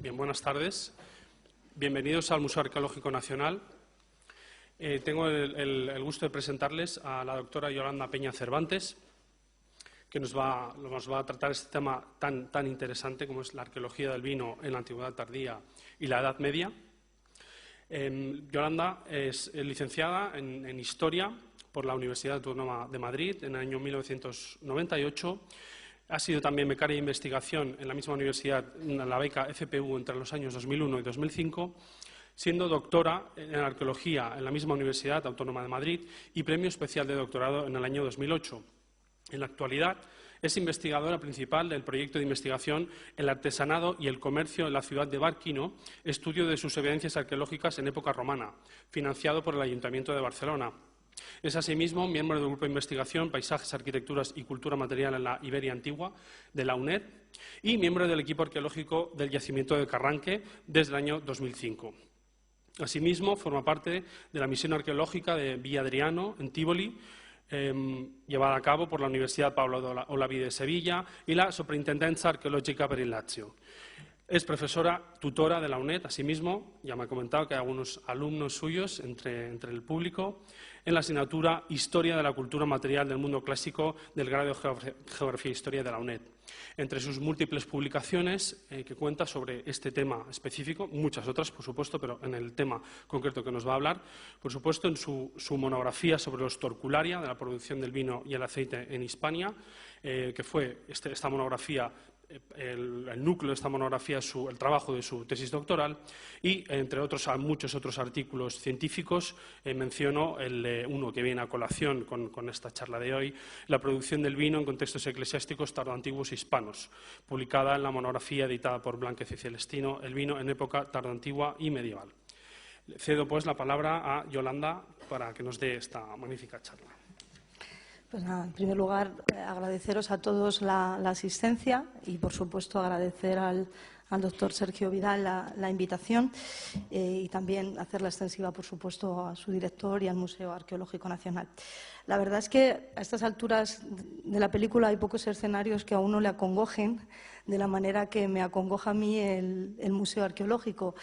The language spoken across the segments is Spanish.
Bien, buenas tardes. Bienvenidos al Museo Arqueológico Nacional. Tengo el gusto de presentarles a la doctora Yolanda Peña Cervantes, que nos va a tratar este tema tan interesante como es la arqueología del vino en la Antigüedad Tardía y la Edad Media. Yolanda es licenciada en Historia por la Universidad Autónoma de Madrid en el año 1998. Ha sido también becaria de investigación en la misma universidad, en la beca FPU entre los años 2001 y 2005, siendo doctora en arqueología en la misma Universidad Autónoma de Madrid y premio especial de doctorado en el año 2008. En la actualidad es investigadora principal del proyecto de investigación El artesanado y el comercio en la ciudad de Barquino, estudio de sus evidencias arqueológicas en época romana, financiado por el Ayuntamiento de Barcelona. Es asimismo miembro del Grupo de Investigación Paisajes, Arquitecturas y Cultura Material en la Iberia Antigua de la UNED y miembro del equipo arqueológico del Yacimiento de Carranque desde el año 2005. Asimismo, forma parte de la misión arqueológica de Villa Adriano, en Tívoli, llevada a cabo por la Universidad Pablo Olavide de Sevilla y la Superintendencia Arqueológica per il Lazio. Es profesora tutora de la UNED, asimismo, ya me ha comentado que hay algunos alumnos suyos entre el público, en la asignatura Historia de la Cultura Material del Mundo Clásico del grado de Geografía e Historia de la UNED. Entre sus múltiples publicaciones que cuenta sobre este tema específico, muchas otras, por supuesto, pero en el tema concreto que nos va a hablar, por supuesto, en su monografía sobre los torcularia, de la producción del vino y el aceite en Hispania, que fue esta monografía. El núcleo de esta monografía es el trabajo de su tesis doctoral y, entre otros, a muchos otros artículos científicos, menciono uno que viene a colación con esta charla de hoy, la producción del vino en contextos eclesiásticos tardoantiguos hispanos, publicada en la monografía editada por Blánquez y Celestino, El vino en época tardoantigua y medieval. Cedo, pues, la palabra a Yolanda para que nos dé esta magnífica charla. Pues nada, en primer lugar, agradeceros a todos la asistencia y, por supuesto, agradecer al doctor Sergio Vidal la invitación y también hacerla extensiva, por supuesto, a su director y al Museo Arqueológico Nacional. La verdad es que a estas alturas de la película hay pocos escenarios que a uno le acongojen de la manera que me acongoja a mí el Museo Arqueológico.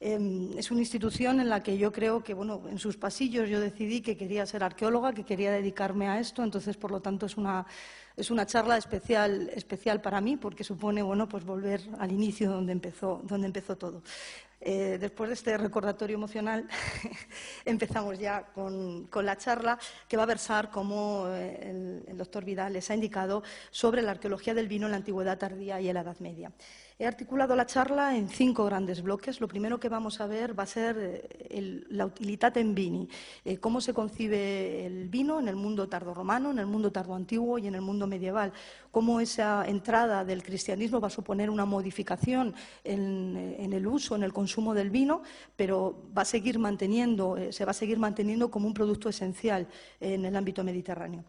Es una institución en la que yo creo que, bueno, en sus pasillos yo decidí que quería ser arqueóloga, que quería dedicarme a esto, entonces, por lo tanto, es una charla especial para mí, porque supone, bueno, pues volver al inicio donde empezó todo. Después de este recordatorio emocional, empezamos ya con la charla que va a versar, como el doctor Vidal les ha indicado, sobre la arqueología del vino en la Antigüedad Tardía y en la Edad Media. He articulado la charla en 5 grandes bloques. Lo primero que vamos a ver va a ser la utilitate vini, cómo se concibe el vino en el mundo tardorromano, en el mundo tardoantiguo y en el mundo medieval, cómo esa entrada del cristianismo va a suponer una modificación en el uso, en el consumo del vino, pero se va a seguir manteniendo como un producto esencial en el ámbito mediterráneo.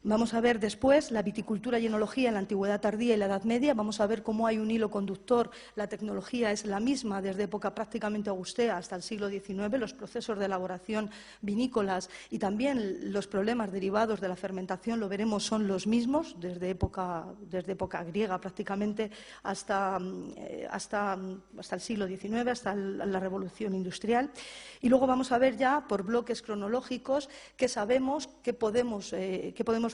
Vamos a ver después la viticultura y enología en la Antigüedad Tardía y la Edad Media. Vamos a ver cómo hay un hilo conductor. La tecnología es la misma desde época prácticamente augustea hasta el siglo XIX. Los procesos de elaboración vinícolas y también los problemas derivados de la fermentación, lo veremos, son los mismos desde época griega prácticamente hasta el siglo XIX, hasta la Revolución Industrial. Y luego vamos a ver ya por bloques cronológicos qué sabemos, qué podemos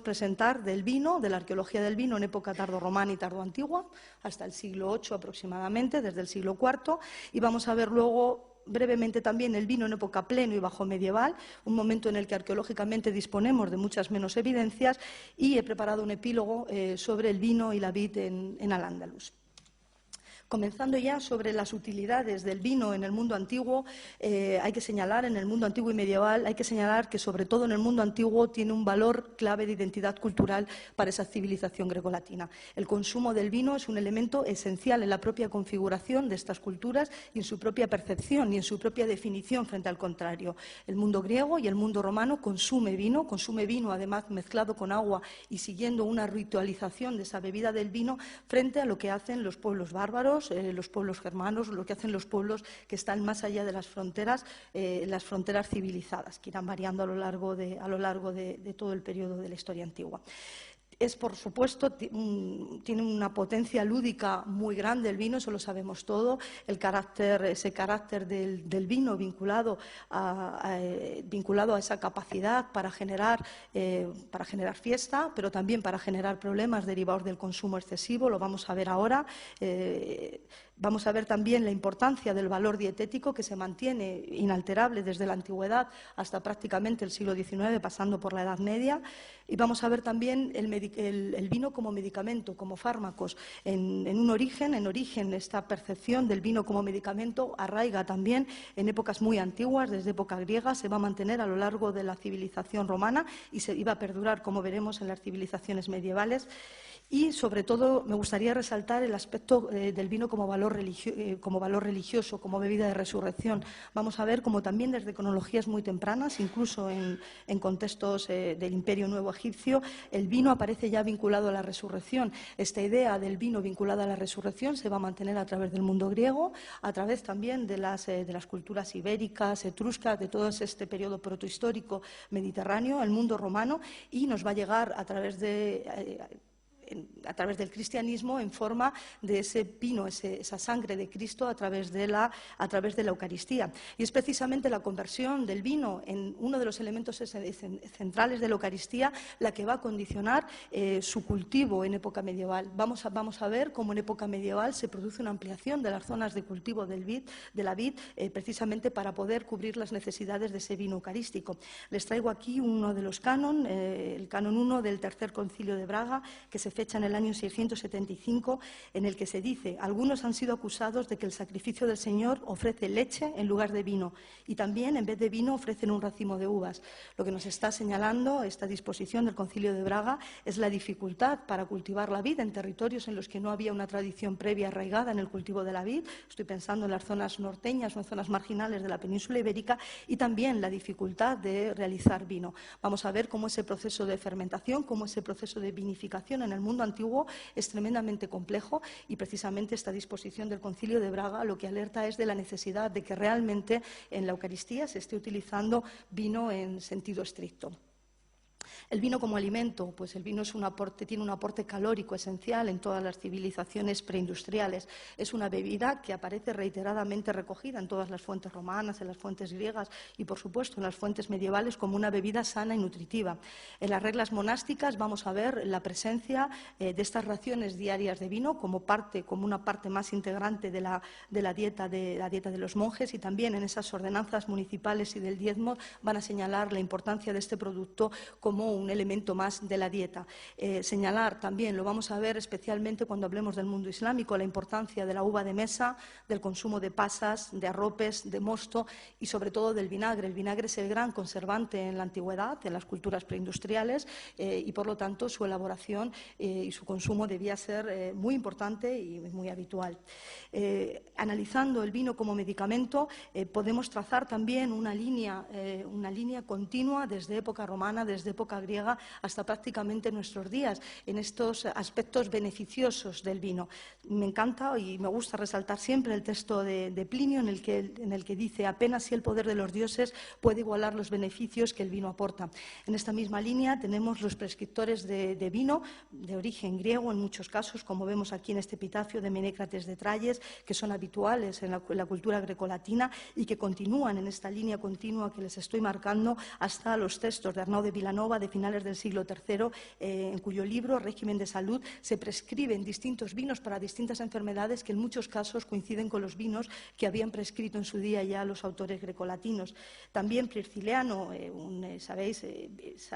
presentar del vino, de la arqueología del vino en época tardorromana y tardoantigua, hasta el siglo VIII aproximadamente, desde el siglo IV, y vamos a ver luego brevemente también el vino en época pleno y bajo medieval, un momento en el que arqueológicamente disponemos de muchas menos evidencias, y he preparado un epílogo sobre el vino y la vid en Al-Ándalus. Comenzando ya sobre las utilidades del vino en el mundo antiguo, hay que señalar, en el mundo antiguo y medieval, hay que señalar que sobre todo en el mundo antiguo tiene un valor clave de identidad cultural para esa civilización grecolatina. El consumo del vino es un elemento esencial en la propia configuración de estas culturas y en su propia percepción y en su propia definición frente al contrario. El mundo griego y el mundo romano consume vino además mezclado con agua y siguiendo una ritualización de esa bebida del vino frente a lo que hacen los pueblos bárbaros, los pueblos germanos, lo que hacen los pueblos que están más allá de las fronteras civilizadas, que irán variando a lo largo de todo el periodo de la historia antigua. Es, por supuesto, tiene una potencia lúdica muy grande el vino, eso lo sabemos todo. Ese carácter del vino vinculado a esa capacidad para generar fiesta, pero también para generar problemas derivados del consumo excesivo, lo vamos a ver ahora. Vamos a ver también la importancia del valor dietético, que se mantiene inalterable desde la antigüedad hasta prácticamente el siglo XIX, pasando por la Edad Media. Y vamos a ver también el vino como medicamento, como fármacos. En origen, esta percepción del vino como medicamento arraiga también en épocas muy antiguas, desde época griega, se va a mantener a lo largo de la civilización romana y se iba a perdurar, como veremos, en las civilizaciones medievales. Y, sobre todo, me gustaría resaltar el aspecto del vino como valor religioso, como bebida de resurrección. Vamos a ver cómo también desde cronologías muy tempranas, incluso en contextos del Imperio Nuevo Egipcio, el vino aparece ya vinculado a la resurrección. Esta idea del vino vinculado a la resurrección se va a mantener a través del mundo griego, a través también de las culturas ibéricas, etruscas, de todo este periodo protohistórico mediterráneo, el mundo romano, y nos va a llegar a través del cristianismo en forma de ese vino, esa sangre de Cristo a través de la Eucaristía. Y es precisamente la conversión del vino en uno de los elementos centrales de la Eucaristía la que va a condicionar su cultivo en época medieval. Vamos a ver cómo en época medieval se produce una ampliación de las zonas de cultivo de la vid, precisamente para poder cubrir las necesidades de ese vino eucarístico. Les traigo aquí uno de los cánon, el canon 1 del Tercer Concilio de Braga, que se fecha en el año 675, en el que se dice: algunos han sido acusados de que el sacrificio del Señor ofrece leche en lugar de vino, y también en vez de vino ofrecen un racimo de uvas. Lo que nos está señalando esta disposición del Concilio de Braga es la dificultad para cultivar la vid en territorios en los que no había una tradición previa arraigada en el cultivo de la vid. Estoy pensando en las zonas norteñas o en zonas marginales de la península ibérica, y también la dificultad de realizar vino. Vamos a ver cómo ese proceso de fermentación, cómo ese proceso de vinificación en el mundo antiguo es tremendamente complejo, y precisamente esta disposición del Concilio de Braga lo que alerta es de la necesidad de que realmente en la Eucaristía se esté utilizando vino en sentido estricto. El vino como alimento, pues el vino tiene un aporte calórico esencial en todas las civilizaciones preindustriales. Es una bebida que aparece reiteradamente recogida en todas las fuentes romanas, en las fuentes griegas y, por supuesto, en las fuentes medievales como una bebida sana y nutritiva. En las reglas monásticas vamos a ver la presencia de estas raciones diarias de vino como una parte más integrante de la dieta de los monjes, y también en esas ordenanzas municipales y del diezmo van a señalar la importancia de este producto como un elemento más de la dieta. Señalar también, lo vamos a ver especialmente cuando hablemos del mundo islámico, la importancia de la uva de mesa, del consumo de pasas, de arropes, de mosto y sobre todo del vinagre. El vinagre es el gran conservante en la antigüedad, en las culturas preindustriales, y por lo tanto su elaboración y su consumo debía ser muy importante y muy habitual. Analizando el vino como medicamento, podemos trazar también una línea continua desde época romana, desde época griega hasta prácticamente nuestros días, en estos aspectos beneficiosos del vino. Me encanta y me gusta resaltar siempre el texto de Plinio en el que dice: apenas si el poder de los dioses puede igualar los beneficios que el vino aporta. En esta misma línea tenemos los prescriptores de vino de origen griego, en muchos casos, como vemos aquí en este epitafio de Menécrates de Tralles, que son habituales en la cultura grecolatina y que continúan en esta línea continua que les estoy marcando hasta los textos de Arnau de Vilanova de finales del siglo III, en cuyo libro Régimen de Salud se prescriben distintos vinos para distintas enfermedades que en muchos casos coinciden con los vinos que habían prescrito en su día ya los autores grecolatinos. También Prisciliano,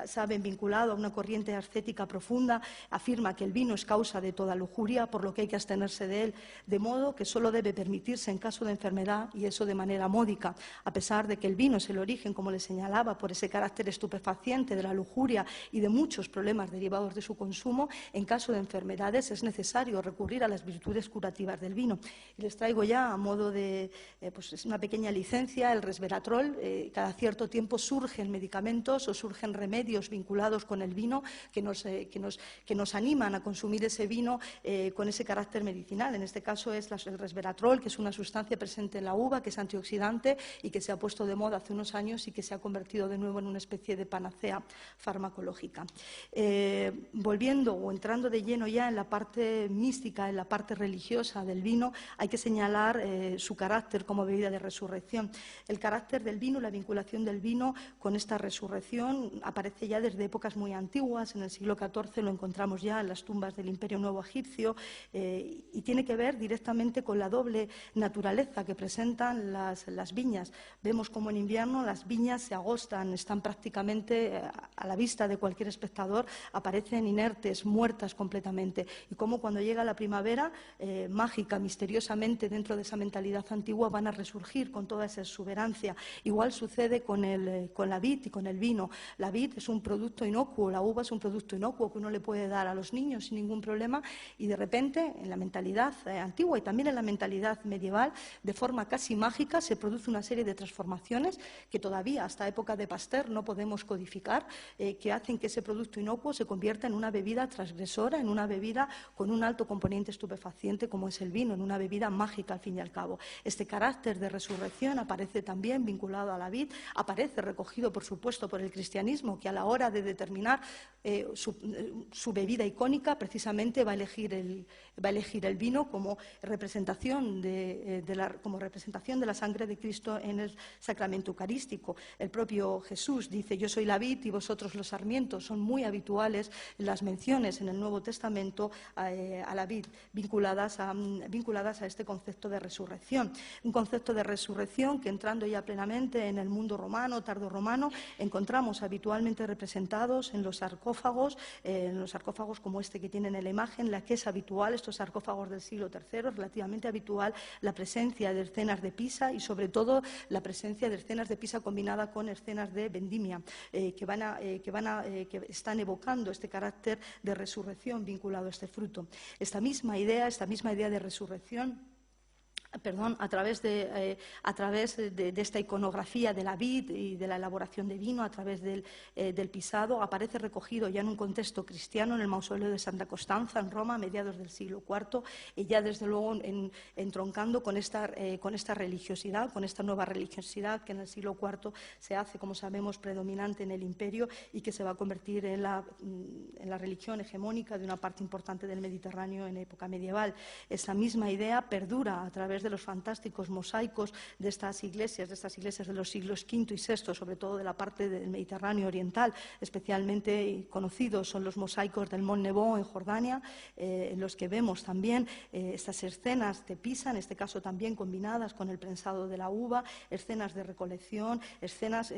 saben, vinculado a una corriente ascética profunda, afirma que el vino es causa de toda lujuria, por lo que hay que abstenerse de él, de modo que solo debe permitirse en caso de enfermedad, y eso de manera módica. A pesar de que el vino es el origen, como le señalaba, por ese carácter estupefaciente de la lujuria y de muchos problemas derivados de su consumo, en caso de enfermedades es necesario recurrir a las virtudes curativas del vino. Y les traigo ya, a modo de es una pequeña licencia, el resveratrol. Cada cierto tiempo surgen medicamentos o surgen remedios vinculados con el vino que nos animan a consumir ese vino con ese carácter medicinal. En este caso es el resveratrol, que es una sustancia presente en la uva, que es antioxidante y que se ha puesto de moda hace unos años y que se ha convertido de nuevo en una especie de panacea farmacéutica farmacológica. Volviendo o entrando de lleno ya en la parte mística, en la parte religiosa del vino, hay que señalar su carácter como bebida de resurrección. El carácter del vino, la vinculación del vino con esta resurrección aparece ya desde épocas muy antiguas. En el siglo XIV lo encontramos ya en las tumbas del Imperio Nuevo Egipcio y tiene que ver directamente con la doble naturaleza que presentan las viñas. Vemos como en invierno las viñas se agostan, están prácticamente a la vista de cualquier espectador, aparecen inertes, muertas completamente, y como cuando llega la primavera, mágica, misteriosamente, dentro de esa mentalidad antigua, van a resurgir con toda esa exuberancia. Igual sucede con la vid y con el vino. La vid es un producto inocuo, la uva es un producto inocuo que uno le puede dar a los niños sin ningún problema, y de repente, en la mentalidad antigua y también en la mentalidad medieval, de forma casi mágica, se produce una serie de transformaciones que todavía, hasta época de Pasteur, no podemos codificar, que hacen que ese producto inocuo se convierta en una bebida transgresora, en una bebida con un alto componente estupefaciente como es el vino, en una bebida mágica al fin y al cabo. Este carácter de resurrección aparece también vinculado a la vid, aparece recogido por supuesto por el cristianismo, que a la hora de determinar su bebida icónica precisamente va a elegir el vino como representación de la sangre de Cristo en el sacramento eucarístico. El propio Jesús dice: yo soy la vid y vosotros los sarmientos. Son muy habituales las menciones en el Nuevo Testamento a la vid, vinculadas a este concepto de resurrección. Un concepto de resurrección que, entrando ya plenamente en el mundo romano, tardorromano, encontramos habitualmente representados en los sarcófagos como este que tienen en la imagen, la que es habitual, estos sarcófagos del siglo III, relativamente habitual la presencia de escenas de Pisa y sobre todo la presencia de escenas de Pisa combinada con escenas de vendimia que están evocando este carácter de resurrección vinculado a este fruto. Esta misma idea de resurrección, a través de esta iconografía de la vid y de la elaboración de vino, a través del pisado, aparece recogido ya en un contexto cristiano en el mausoleo de Santa Costanza en Roma a mediados del siglo IV, y ya desde luego entroncando con esta religiosidad, con esta nueva religiosidad que en el siglo IV se hace, como sabemos, predominante en el imperio y que se va a convertir en la religión hegemónica de una parte importante del Mediterráneo en época medieval. Esa misma idea perdura a través de los fantásticos mosaicos de estas iglesias de los siglos V y VI, sobre todo de la parte del Mediterráneo oriental. Especialmente conocidos son los mosaicos del Mont Nebo en Jordania, en los que vemos también estas escenas de Pisa, en este caso también combinadas con el prensado de la uva, escenas de recolección, escenas,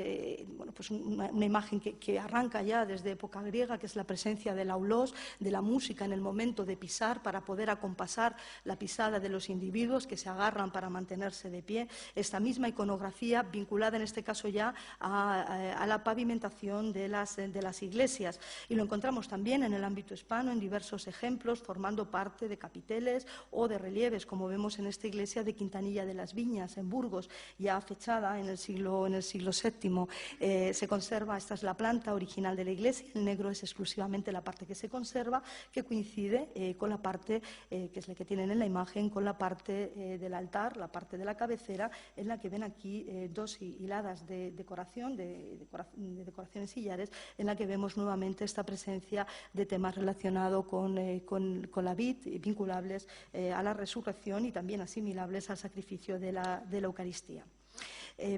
una imagen que arranca ya desde época griega, que es la presencia del aulos, de la música en el momento de pisar para poder acompasar la pisada de los individuos que se agarran para mantenerse de pie. Esta misma iconografía vinculada en este caso ya a la pavimentación de las iglesias, y lo encontramos también en el ámbito hispano en diversos ejemplos formando parte de capiteles o de relieves, como vemos en esta iglesia de Quintanilla de las Viñas en Burgos, ya fechada en el siglo VII. Se conserva, esta es la planta original de la iglesia, el negro es exclusivamente la parte que se conserva, que coincide con la parte que es la que tienen en la imagen, con la parte del altar, la parte de la cabecera, en la que ven aquí dos hiladas de decoración, de decoraciones sillares, en la que vemos nuevamente esta presencia de temas relacionados con la vid, vinculables a la resurrección y también asimilables al sacrificio de la Eucaristía.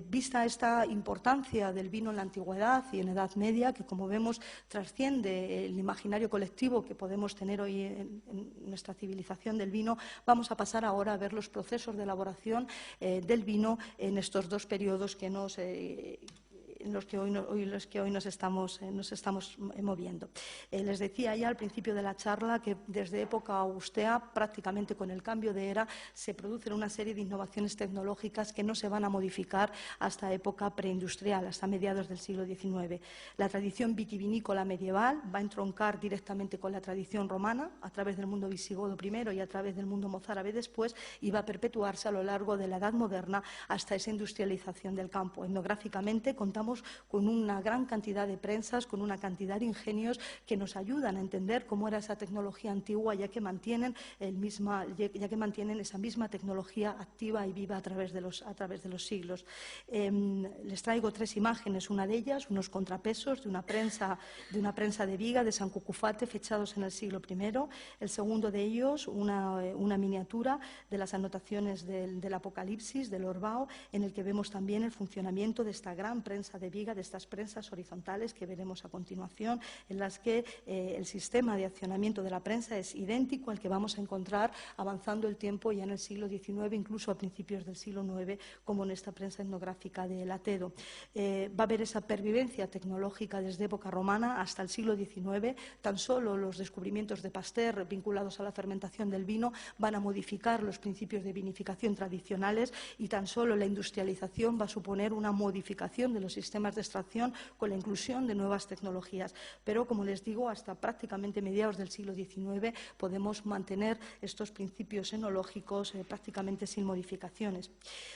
Vista esta importancia del vino en la antigüedad y en la Edad Media, que como vemos trasciende el imaginario colectivo que podemos tener hoy en nuestra civilización del vino, vamos a pasar ahora a ver los procesos de elaboración del vino en estos dos periodos en los que hoy nos estamos moviendo. Les decía ya al principio de la charla que desde época augustea, prácticamente con el cambio de era, se producen una serie de innovaciones tecnológicas que no se van a modificar hasta época preindustrial, hasta mediados del siglo XIX. La tradición vitivinícola medieval va a entroncar directamente con la tradición romana a través del mundo visigodo primero y a través del mundo mozárabe después, y va a perpetuarse a lo largo de la Edad Moderna hasta esa industrialización del campo. Etnográficamente contamos contamos con una gran cantidad de prensas, con una cantidad de ingenios que nos ayudan a entender cómo era esa tecnología antigua, ya que mantienen esa misma tecnología activa y viva a través de los siglos. Les traigo 3 imágenes, una de ellas, unos contrapesos de una prensa de viga de San Cucufate fechados en el siglo I. El segundo de ellos, una miniatura de las anotaciones del Apocalipsis, del Orbao, en el que vemos también el funcionamiento de esta gran prensa de viga, de estas prensas horizontales que veremos a continuación, en las que el sistema de accionamiento de la prensa es idéntico al que vamos a encontrar avanzando el tiempo ya en el siglo XIX, incluso a principios del siglo IX, como en esta prensa etnográfica de Latedo. Va a haber esa pervivencia tecnológica desde época romana hasta el siglo XIX. Tan solo los descubrimientos de Pasteur vinculados a la fermentación del vino van a modificar los principios de vinificación tradicionales, y tan solo la industrialización va a suponer una modificación de los sistemas de extracción con la inclusión de nuevas tecnologías. Pero, como les digo, hasta prácticamente mediados del siglo XIX podemos mantener estos principios enológicos prácticamente sin modificaciones.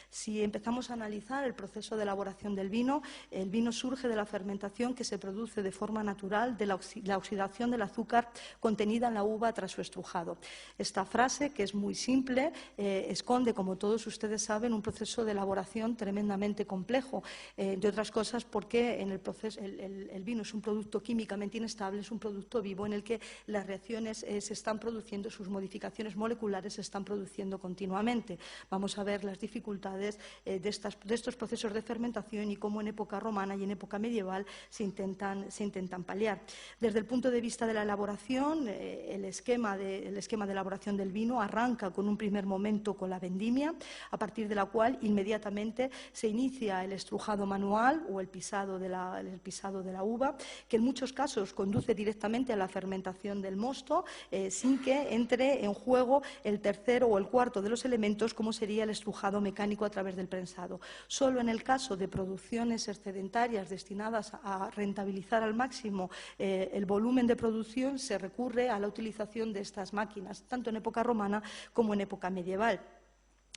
Si empezamos a analizar el proceso de elaboración del vino, el vino surge de la fermentación que se produce de forma natural de la oxidación del azúcar contenida en la uva tras su estrujado. Esta frase, que es muy simple, esconde, como todos ustedes saben, un proceso de elaboración tremendamente complejo, entre otras cosas porque en el proceso, el vino es un producto químicamente inestable, es un producto vivo en el que las reacciones se están produciendo, sus modificaciones moleculares se están produciendo continuamente. Vamos a ver las dificultades de estos procesos de fermentación y cómo en época romana y en época medieval se intentan paliar. Desde el punto de vista de la elaboración, el esquema de elaboración del vino arranca con un primer momento con la vendimia, a partir de la cual inmediatamente se inicia el estrujado manual o el pisado de la uva, que en muchos casos conduce directamente a la fermentación del mosto, sin que entre en juego el tercero o el cuarto de los elementos, como sería el estrujado mecánico a través del prensado. Solo en el caso de producciones excedentarias destinadas a rentabilizar al máximo el volumen de producción, se recurre a la utilización de estas máquinas, tanto en época romana como en época medieval.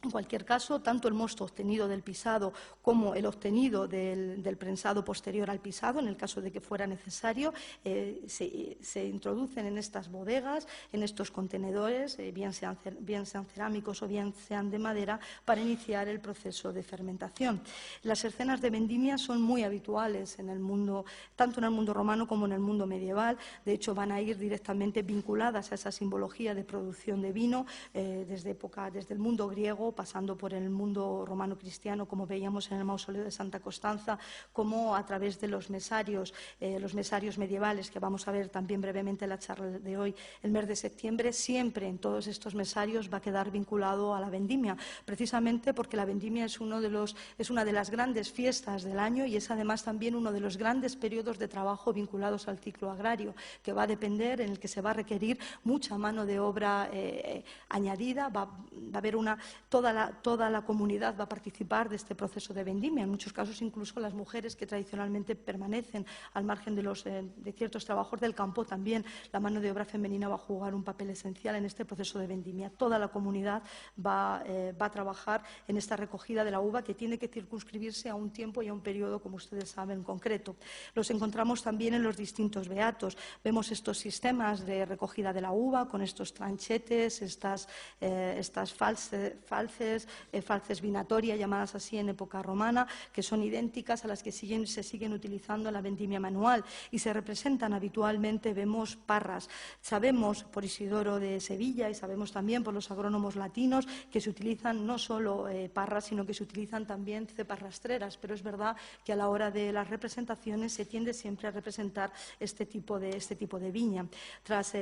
En cualquier caso, tanto el mosto obtenido del pisado como el obtenido del prensado posterior al pisado, en el caso de que fuera necesario, se introducen en estas bodegas, en estos contenedores, bien sean cerámicos o bien sean de madera, para iniciar el proceso de fermentación. Las escenas de vendimia son muy habituales en el mundo, tanto en el mundo romano como en el mundo medieval. De hecho, van a ir directamente vinculadas a esa simbología de producción de vino desde el mundo griego, pasando por el mundo romano cristiano, como veíamos en el mausoleo de Santa Costanza, como a través de los mesarios medievales, que vamos a ver también brevemente en la charla de hoy. El mes de septiembre siempre en todos estos mesarios va a quedar vinculado a la vendimia, precisamente porque la vendimia es una de las grandes fiestas del año y es además también uno de los grandes periodos de trabajo vinculados al ciclo agrario, que va a depender, en el que se va a requerir mucha mano de obra añadida. Va a haber toda la comunidad va a participar de este proceso de vendimia. En muchos casos, incluso las mujeres que tradicionalmente permanecen al margen de ciertos trabajos del campo, también la mano de obra femenina va a jugar un papel esencial en este proceso de vendimia. Toda la comunidad va a trabajar en esta recogida de la uva, que tiene que circunscribirse a un tiempo y a un periodo, como ustedes saben, concreto. Los encontramos también en los distintos beatos. Vemos estos sistemas de recogida de la uva con estos tranchetes, estas falces vinatoria, llamadas así en época romana, que son idénticas a las que se siguen utilizando en la vendimia manual y se representan habitualmente. Vemos parras. Sabemos por Isidoro de Sevilla y sabemos también por los agrónomos latinos que se utilizan no solo parras, sino que se utilizan también cepas rastreras, pero es verdad que a la hora de las representaciones se tiende siempre a representar este tipo de viña. Tras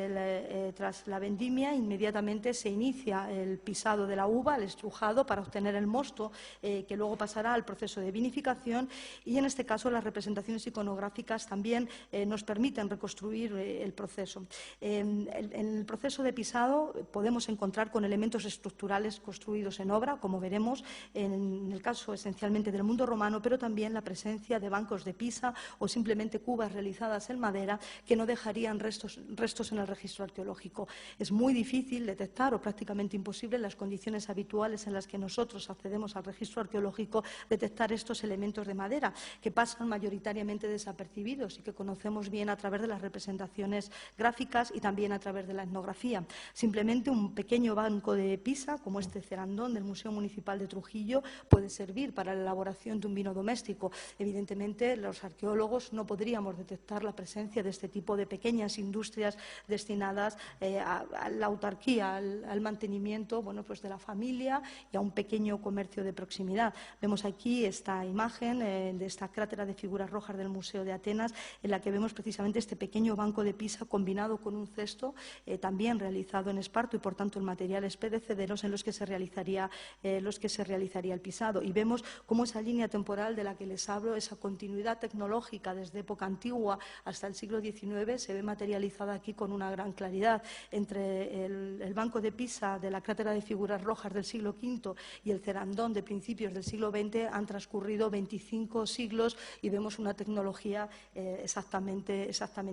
la vendimia, inmediatamente se inicia el pisado de la uva, el estrujado, para obtener el mosto, que luego pasará al proceso de vinificación, y en este caso las representaciones iconográficas también nos permiten reconstruir el proceso. En el proceso de pisado podemos encontrar con elementos estructurales construidos en obra, como veremos en el caso esencialmente del mundo romano, pero también la presencia de bancos de pisa o simplemente cubas realizadas en madera que no dejarían restos en el registro arqueológico. Es muy difícil detectar, o prácticamente imposible, las condiciones habituales habituales en las que nosotros accedemos al registro arqueológico, detectar estos elementos de madera que pasan mayoritariamente desapercibidos y que conocemos bien a través de las representaciones gráficas y también a través de la etnografía. Simplemente un pequeño banco de Pisa, como este cerandón del Museo Municipal de Trujillo, puede servir para la elaboración de un vino doméstico. Evidentemente, los arqueólogos no podríamos detectar la presencia de este tipo de pequeñas industrias destinadas a la autarquía, al mantenimiento, bueno, pues de la familia y a un pequeño comercio de proximidad. Vemos aquí esta imagen de esta crátera de figuras rojas del Museo de Atenas, en la que vemos precisamente este pequeño banco de Pisa combinado con un cesto también realizado en esparto y, por tanto, en materiales perecederos en los que se realizaría el pisado. Y vemos cómo esa línea temporal de la que les hablo, esa continuidad tecnológica desde época antigua hasta el siglo XIX, se ve materializada aquí con una gran claridad. Entre el banco de Pisa de la crátera de figuras rojas del siglo V y el cerandón de principios del siglo XX han transcurrido 25 siglos y vemos una tecnología exactamente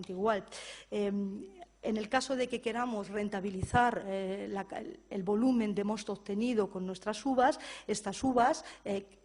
igual. En el caso de que queramos rentabilizar el volumen de mosto obtenido con nuestras uvas, estas uvas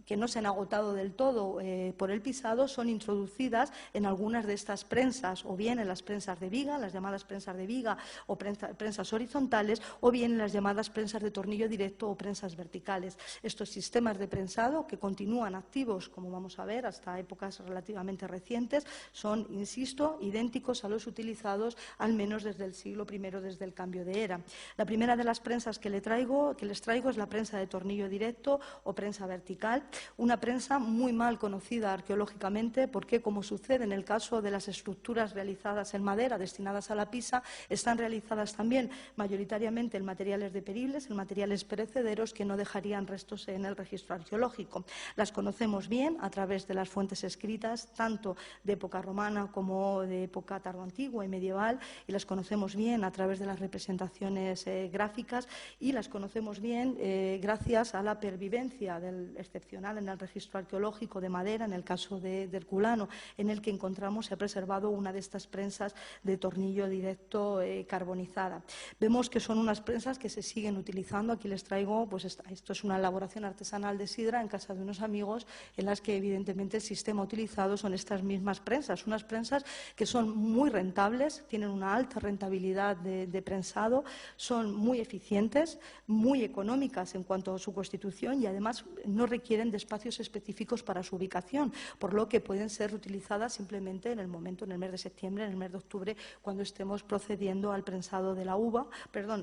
que no se han agotado del todo por el pisado, son introducidas en algunas de estas prensas, o bien en las prensas de viga, las llamadas prensas de viga o prensas horizontales, o bien en las llamadas prensas de tornillo directo o prensas verticales. Estos sistemas de prensado, que continúan activos, como vamos a ver, hasta épocas relativamente recientes, son, insisto, idénticos a los utilizados al menos desde el siglo I, desde el cambio de era. La primera de las prensas que les traigo es la prensa de tornillo directo o prensa vertical, una prensa muy mal conocida arqueológicamente porque, como sucede en el caso de las estructuras realizadas en madera destinadas a la Pisa, están realizadas también mayoritariamente en materiales deperibles, en materiales perecederos que no dejarían restos en el registro arqueológico. Las conocemos bien a través de las fuentes escritas, tanto de época romana como de época tardoantigua y medieval, y las conocemos bien a través de las representaciones gráficas, y las conocemos bien gracias a la pervivencia del excepcional en el registro arqueológico de madera, en el caso de Herculano, en el que encontramos, se ha preservado una de estas prensas de tornillo directo carbonizada. Vemos que son unas prensas que se siguen utilizando. Aquí les traigo, pues esto es una elaboración artesanal de sidra en casa de unos amigos, en las que evidentemente el sistema utilizado son estas mismas prensas, unas prensas que son muy rentables, tienen una alta rentabilidad de prensado, son muy eficientes, muy económicas en cuanto a su constitución y además no requieren de espacios específicos para su ubicación, por lo que pueden ser utilizadas simplemente en el momento, en el mes de septiembre, en el mes de octubre, cuando estemos procediendo al prensado de la uva,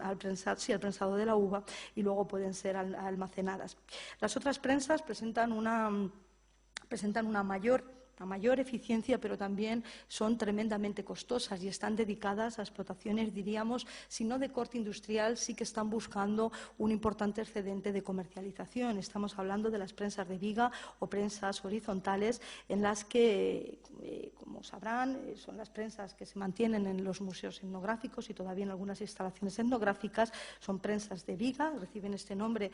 al prensado de la uva, y luego pueden ser almacenadas. Las otras prensas presentan una mayor eficiencia, pero también son tremendamente costosas y están dedicadas a explotaciones, diríamos, si no de corte industrial, sí que están buscando un importante excedente de comercialización. Estamos hablando de las prensas de viga o prensas horizontales, en las que, como sabrán, son las prensas que se mantienen en los museos etnográficos y todavía en algunas instalaciones etnográficas. Son prensas de viga, reciben este nombre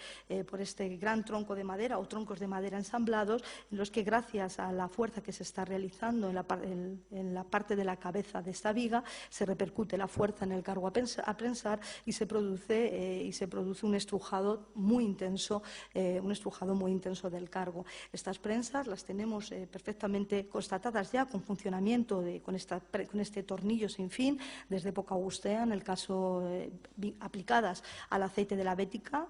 por este gran tronco de madera o troncos de madera ensamblados, en los que, gracias a la fuerza que se está realizando en la parte de la cabeza de esta viga, se repercute la fuerza en el cargo a prensar y se produce un estrujado muy intenso del cargo. Estas prensas las tenemos perfectamente constatadas ya con funcionamiento con este tornillo sin fin desde época augustea, en el caso aplicadas al aceite de la bética,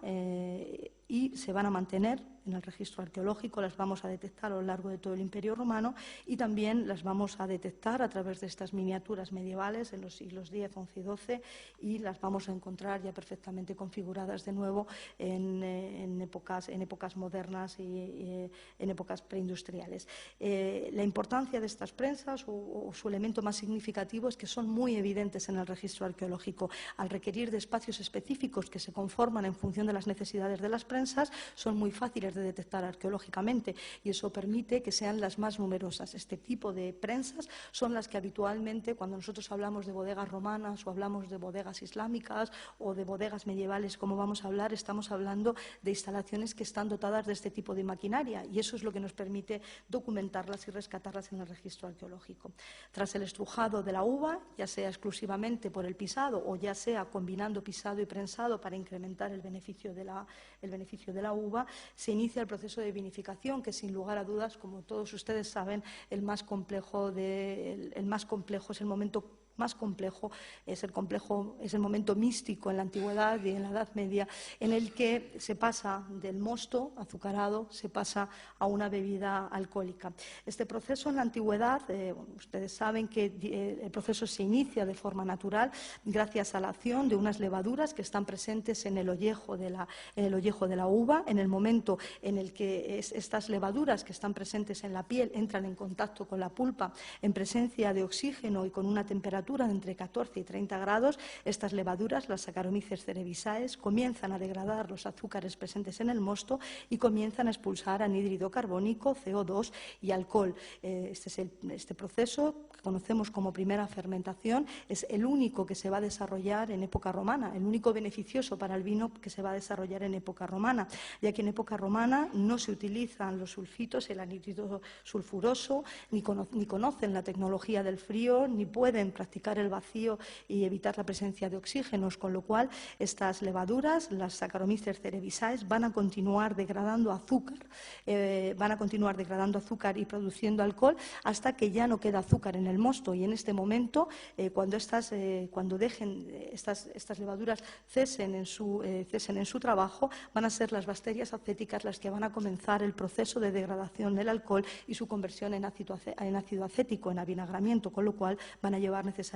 y se van a mantener en el registro arqueológico, las vamos a detectar a lo largo de todo el Imperio Romano y también las vamos a detectar a través de estas miniaturas medievales en los siglos X, XI y XII, y las vamos a encontrar ya perfectamente configuradas de nuevo en épocas modernas y en épocas preindustriales. La importancia de estas prensas o su elemento más significativo es que son muy evidentes en el registro arqueológico. Al requerir de espacios específicos que se conforman en función de las necesidades de las prensas, son muy fáciles de de detectar arqueológicamente, y eso permite que sean las más numerosas. Este tipo de prensas son las que habitualmente, cuando nosotros hablamos de bodegas romanas o hablamos de bodegas islámicas o de bodegas medievales, como vamos a hablar, estamos hablando de instalaciones que están dotadas de este tipo de maquinaria, y eso es lo que nos permite documentarlas y rescatarlas en el registro arqueológico. Tras el estrujado de la uva, ya sea exclusivamente por el pisado o ya sea combinando pisado y prensado para incrementar el beneficio de la uva, se inicia el proceso de vinificación, que sin lugar a dudas, como todos ustedes saben, el momento más complejo, es el momento místico en la antigüedad y en la Edad Media, en el que se pasa del mosto azucarado, se pasa a una bebida alcohólica. Este proceso en la antigüedad, ustedes saben que el proceso se inicia de forma natural gracias a la acción de unas levaduras que están presentes en el ollejo de la uva. En el momento en el que estas levaduras que están presentes en la piel entran en contacto con la pulpa en presencia de oxígeno y con una temperatura de entre 14 y 30 grados, estas levaduras, las Saccharomyces cerevisiae, comienzan a degradar los azúcares presentes en el mosto y comienzan a expulsar anhídrido carbónico, CO2 y alcohol. Este proceso, que conocemos como primera fermentación, es el único que se va a desarrollar en época romana, el único beneficioso para el vino que se va a desarrollar en época romana, ya que en época romana no se utilizan los sulfitos, el anhídrido sulfuroso, ni conocen la tecnología del frío, ni pueden practicar el vacío y evitar la presencia de oxígenos, con lo cual estas levaduras, las Saccharomyces cerevisiae, van a continuar degradando azúcar y produciendo alcohol hasta que ya no queda azúcar en el mosto, y en este momento, cuando estas levaduras cesen en su trabajo, van a ser las bacterias acéticas las que van a comenzar el proceso de degradación del alcohol y su conversión en ácido acético, en avinagramiento, con lo cual van a llevar necesariamente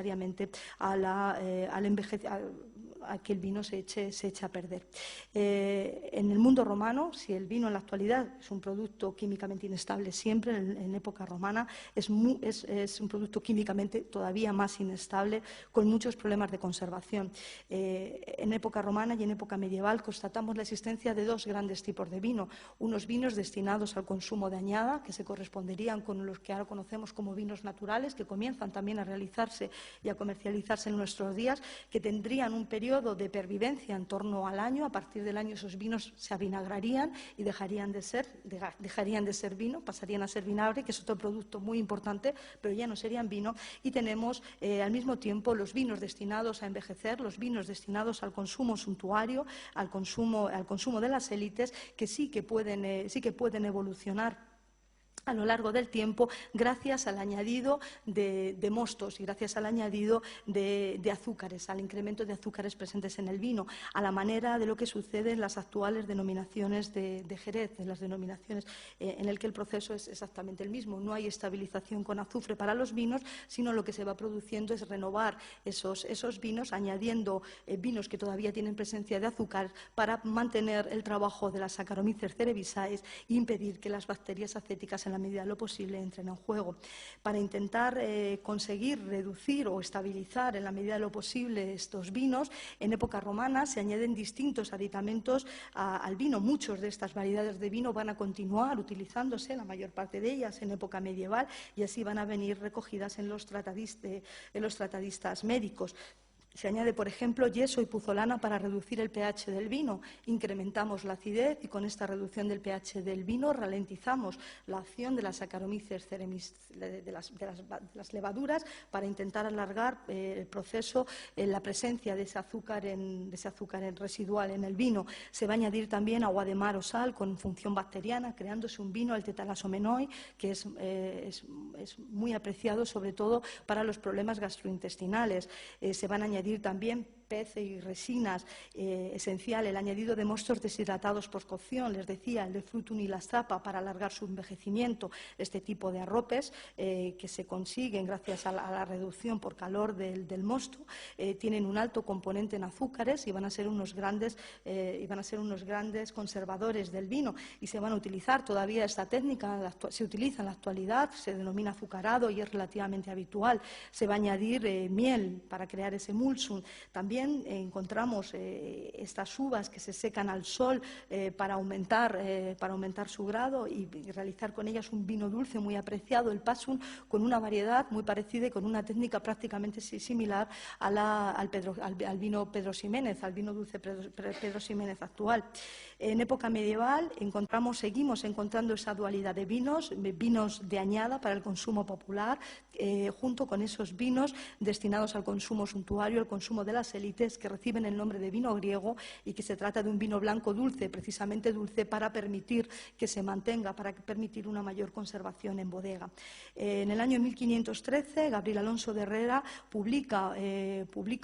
a que el vino se eche a perder. En el mundo romano, si el vino en la actualidad es un producto químicamente inestable siempre, en época romana es un producto químicamente todavía más inestable, con muchos problemas de conservación. En época romana y en época medieval constatamos la existencia de dos grandes tipos de vino: unos vinos destinados al consumo de añada, que se corresponderían con los que ahora conocemos como vinos naturales, que comienzan también a realizarse y a comercializarse en nuestros días, que tendrían un periodo de pervivencia en torno al año. A partir del año esos vinos se avinagrarían y dejarían de ser vino, pasarían a ser vinagre, que es otro producto muy importante, pero ya no serían vino. Y tenemos al mismo tiempo los vinos destinados a envejecer, los vinos destinados al consumo suntuario, al consumo de las élites, que sí que pueden evolucionar a lo largo del tiempo gracias al añadido de mostos y gracias al añadido de azúcares, al incremento de azúcares presentes en el vino, a la manera de lo que sucede en las actuales denominaciones de Jerez, en las denominaciones en el que el proceso es exactamente el mismo. No hay estabilización con azufre para los vinos, sino lo que se va produciendo es renovar esos vinos, añadiendo vinos que todavía tienen presencia de azúcar para mantener el trabajo de las Saccharomyces cerevisiae e impedir que las bacterias acéticas en la medida de lo posible entren en juego. Para intentar conseguir reducir o estabilizar en la medida de lo posible estos vinos, en época romana se añaden distintos aditamentos al vino. Muchas de estas variedades de vino van a continuar utilizándose, la mayor parte de ellas en época medieval, y así van a venir recogidas en los tratadistas médicos. Se añade, por ejemplo, yeso y puzolana para reducir el pH del vino. Incrementamos la acidez y con esta reducción del pH del vino ralentizamos la acción de las Saccharomyces de las levaduras para intentar alargar el proceso, la presencia de ese azúcar residual en el vino. Se va a añadir también agua de mar o sal con función bacteriana, creándose un vino, el tetalasomenoi, que es muy apreciado sobre todo para los problemas gastrointestinales. Se van a añadir también pez y resinas, esencial el añadido de mostos deshidratados por cocción, les decía, el de frutum y la zapa para alargar su envejecimiento. Este tipo de arropes que se consiguen gracias a la reducción por calor del mosto tienen un alto componente en azúcares y van a ser unos grandes conservadores del vino, y se van a utilizar todavía esta técnica, se utiliza en la actualidad, se denomina azucarado y es relativamente habitual. Se va a añadir miel para crear ese mulsum. También también encontramos estas uvas que se secan al sol para aumentar su grado y realizar con ellas un vino dulce muy apreciado, el Passum, con una variedad muy parecida y con una técnica prácticamente similar al vino Pedro Ximénez, al vino dulce Pedro Ximénez actual. En época medieval seguimos encontrando esa dualidad de vinos de añada para el consumo popular, junto con esos vinos destinados al consumo suntuario, al consumo de las élites, que reciben el nombre de vino griego y que se trata de un vino blanco dulce, precisamente dulce, para permitir que se mantenga, para permitir una mayor conservación en bodega. En el año 1513, Gabriel Alonso de Herrera publica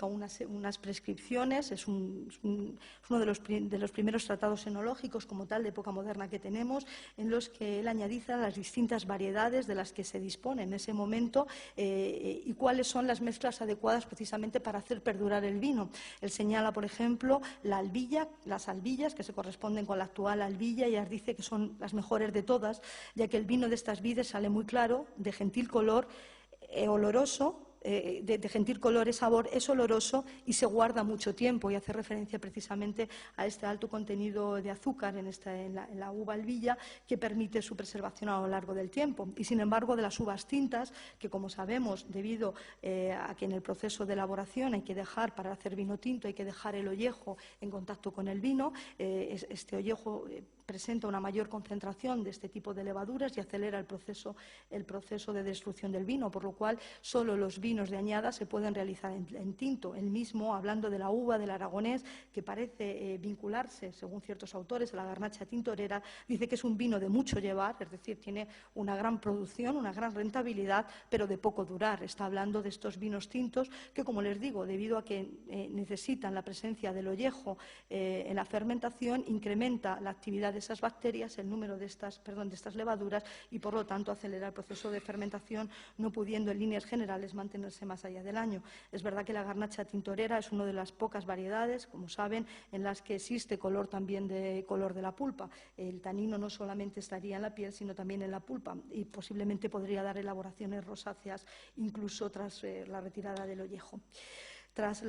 unas prescripciones, es uno de los primeros tratados enológicos como tal de época moderna que tenemos, en los que él añadiza las distintas variedades de las que se dispone en ese momento y cuáles son las mezclas adecuadas precisamente para hacer perdurar el vino. Él señala, por ejemplo, las albillas, que se corresponden con la actual albilla, y dice que son las mejores de todas, ya que el vino de estas vides sale muy claro, de gentil color, oloroso, de gentil color y sabor, es oloroso y se guarda mucho tiempo, y hace referencia precisamente a este alto contenido de azúcar en la uva albilla, que permite su preservación a lo largo del tiempo. Y sin embargo, de las uvas tintas, que como sabemos, debido a que en el proceso de elaboración hay que dejar, para hacer vino tinto, hay que dejar el ollejo en contacto con el vino, este ollejo presenta una mayor concentración de este tipo de levaduras y acelera el proceso de destrucción del vino, por lo cual solo los vinos de añada se pueden realizar en tinto. El mismo, hablando de la uva del aragonés, que parece vincularse, según ciertos autores, a la garnacha tintorera, dice que es un vino de mucho llevar, es decir, tiene una gran producción, una gran rentabilidad, pero de poco durar. Está hablando de estos vinos tintos que, como les digo, debido a que necesitan la presencia del ollejo en la fermentación, incrementa la actividad de esas bacterias, el número de estas levaduras, y por lo tanto acelera el proceso de fermentación, no pudiendo en líneas generales mantenerse más allá del año. Es verdad que la garnacha tintorera es una de las pocas variedades, como saben, en las que existe color también de color de la pulpa. El tanino no solamente estaría en la piel, sino también en la pulpa, y posiblemente podría dar elaboraciones rosáceas incluso tras la retirada del ollejo. Tras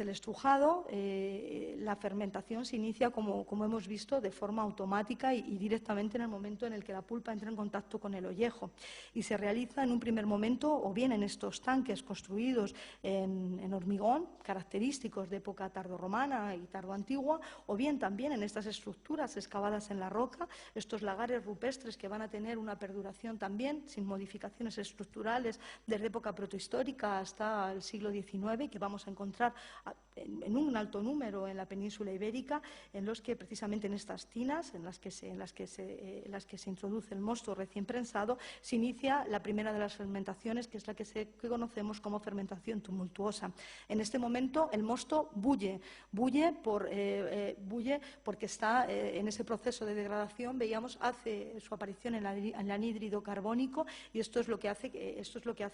el estrujado, la fermentación se inicia, como hemos visto, de forma automática y directamente en el momento en el que la pulpa entra en contacto con el ollejo. Y se realiza en un primer momento o bien en estos tanques construidos en hormigón, característicos de época tardorromana y tardoantigua, o bien también en estas estructuras excavadas en la roca, estos lagares rupestres que van a tener una perduración también, sin modificaciones estructurales, desde época protohistórica hasta el siglo XIX, que vamos a encontrar en un alto número en la península ibérica, en los que precisamente en estas tinas en las que se introduce el mosto recién prensado, se inicia la primera de las fermentaciones, que es la que conocemos como fermentación tumultuosa. En este momento el mosto bulle porque está en ese proceso de degradación, hace su aparición en el anhídrido carbónico, y esto es lo que hace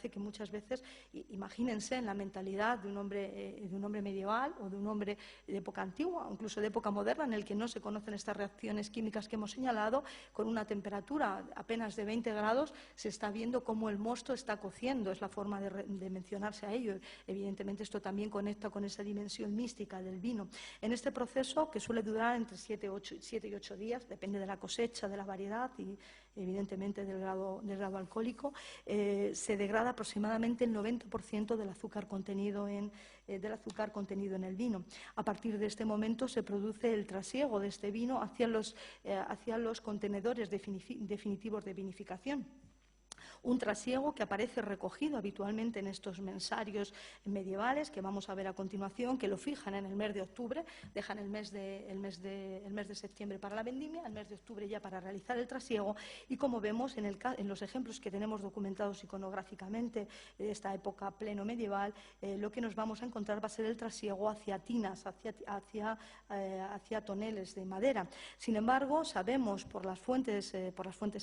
que muchas veces, imagínense en la mentalidad de un hombre medieval o de un hombre de época antigua, o incluso de época moderna, en el que no se conocen estas reacciones químicas que hemos señalado, con una temperatura apenas de 20 grados, se está viendo cómo el mosto está cociendo. Es la forma de mencionarse a ello. Evidentemente, esto también conecta con esa dimensión mística del vino. En este proceso, que suele durar entre 7 y 8 días, depende de la cosecha, de la variedad y, evidentemente, del grado alcohólico, se degrada aproximadamente el 90% del azúcar contenido en el vino. A partir de este momento se produce el trasiego de este vino hacia los contenedores definitivos de vinificación. Un trasiego que aparece recogido habitualmente en estos mensarios medievales que vamos a ver a continuación, que lo fijan en el mes de octubre, dejan el mes de septiembre para la vendimia, el mes de octubre ya para realizar el trasiego, y como vemos en los ejemplos que tenemos documentados iconográficamente de esta época pleno medieval, lo que nos vamos a encontrar va a ser el trasiego hacia tinas, hacia toneles de madera. Sin embargo, sabemos por las fuentes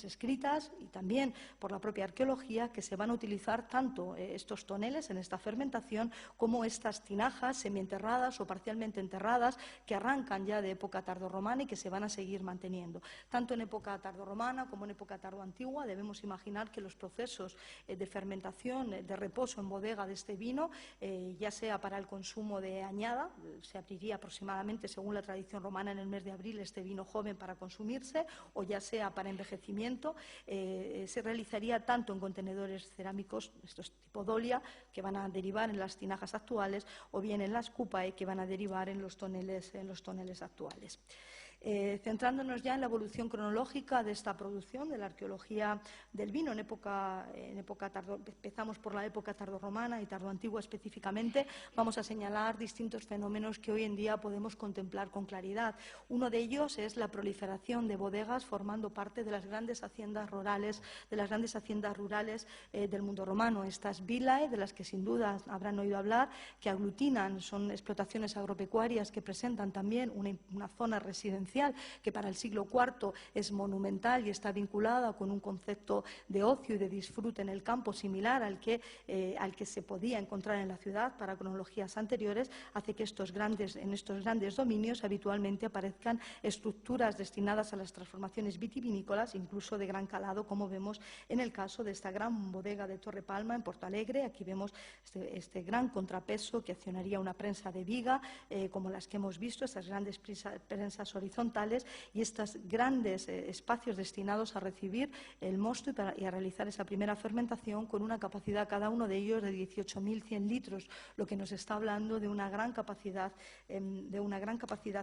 escritas y también por la propia arqueología que se van a utilizar tanto estos toneles en esta fermentación como estas tinajas semienterradas o parcialmente enterradas que arrancan ya de época tardorromana y que se van a seguir manteniendo. Tanto en época tardorromana como en época tardoantigua debemos imaginar que los procesos de fermentación, de reposo en bodega de este vino, ya sea para el consumo de añada, se abriría aproximadamente, según la tradición romana, en el mes de abril este vino joven para consumirse, o ya sea para envejecimiento, se realizaría tanto en contenedores cerámicos, estos tipo dolia, que van a derivar en las tinajas actuales, o bien en las cupae, que van a derivar en los toneles actuales. Centrándonos ya en la evolución cronológica de esta producción, de la arqueología del vino empezamos por la época tardorromana y tardoantigua específicamente, vamos a señalar distintos fenómenos que hoy en día podemos contemplar con claridad. Uno de ellos es la proliferación de bodegas formando parte de las grandes haciendas rurales, del mundo romano. Estas vilae, de las que sin duda habrán oído hablar, que aglutinan, son explotaciones agropecuarias que presentan también una zona residencial que para el siglo IV es monumental y está vinculada con un concepto de ocio y de disfrute en el campo similar al que se podía encontrar en la ciudad para cronologías anteriores, hace que en estos grandes dominios habitualmente aparezcan estructuras destinadas a las transformaciones vitivinícolas, incluso de gran calado, como vemos en el caso de esta gran bodega de Torre Palma en Porto Alegre. Aquí vemos este gran contrapeso que accionaría una prensa de viga, como las que hemos visto, estas grandes prensas horizontales y estos grandes espacios destinados a recibir el mosto y a realizar esa primera fermentación con una capacidad cada uno de ellos de 18.100 litros, lo que nos está hablando de una gran capacidad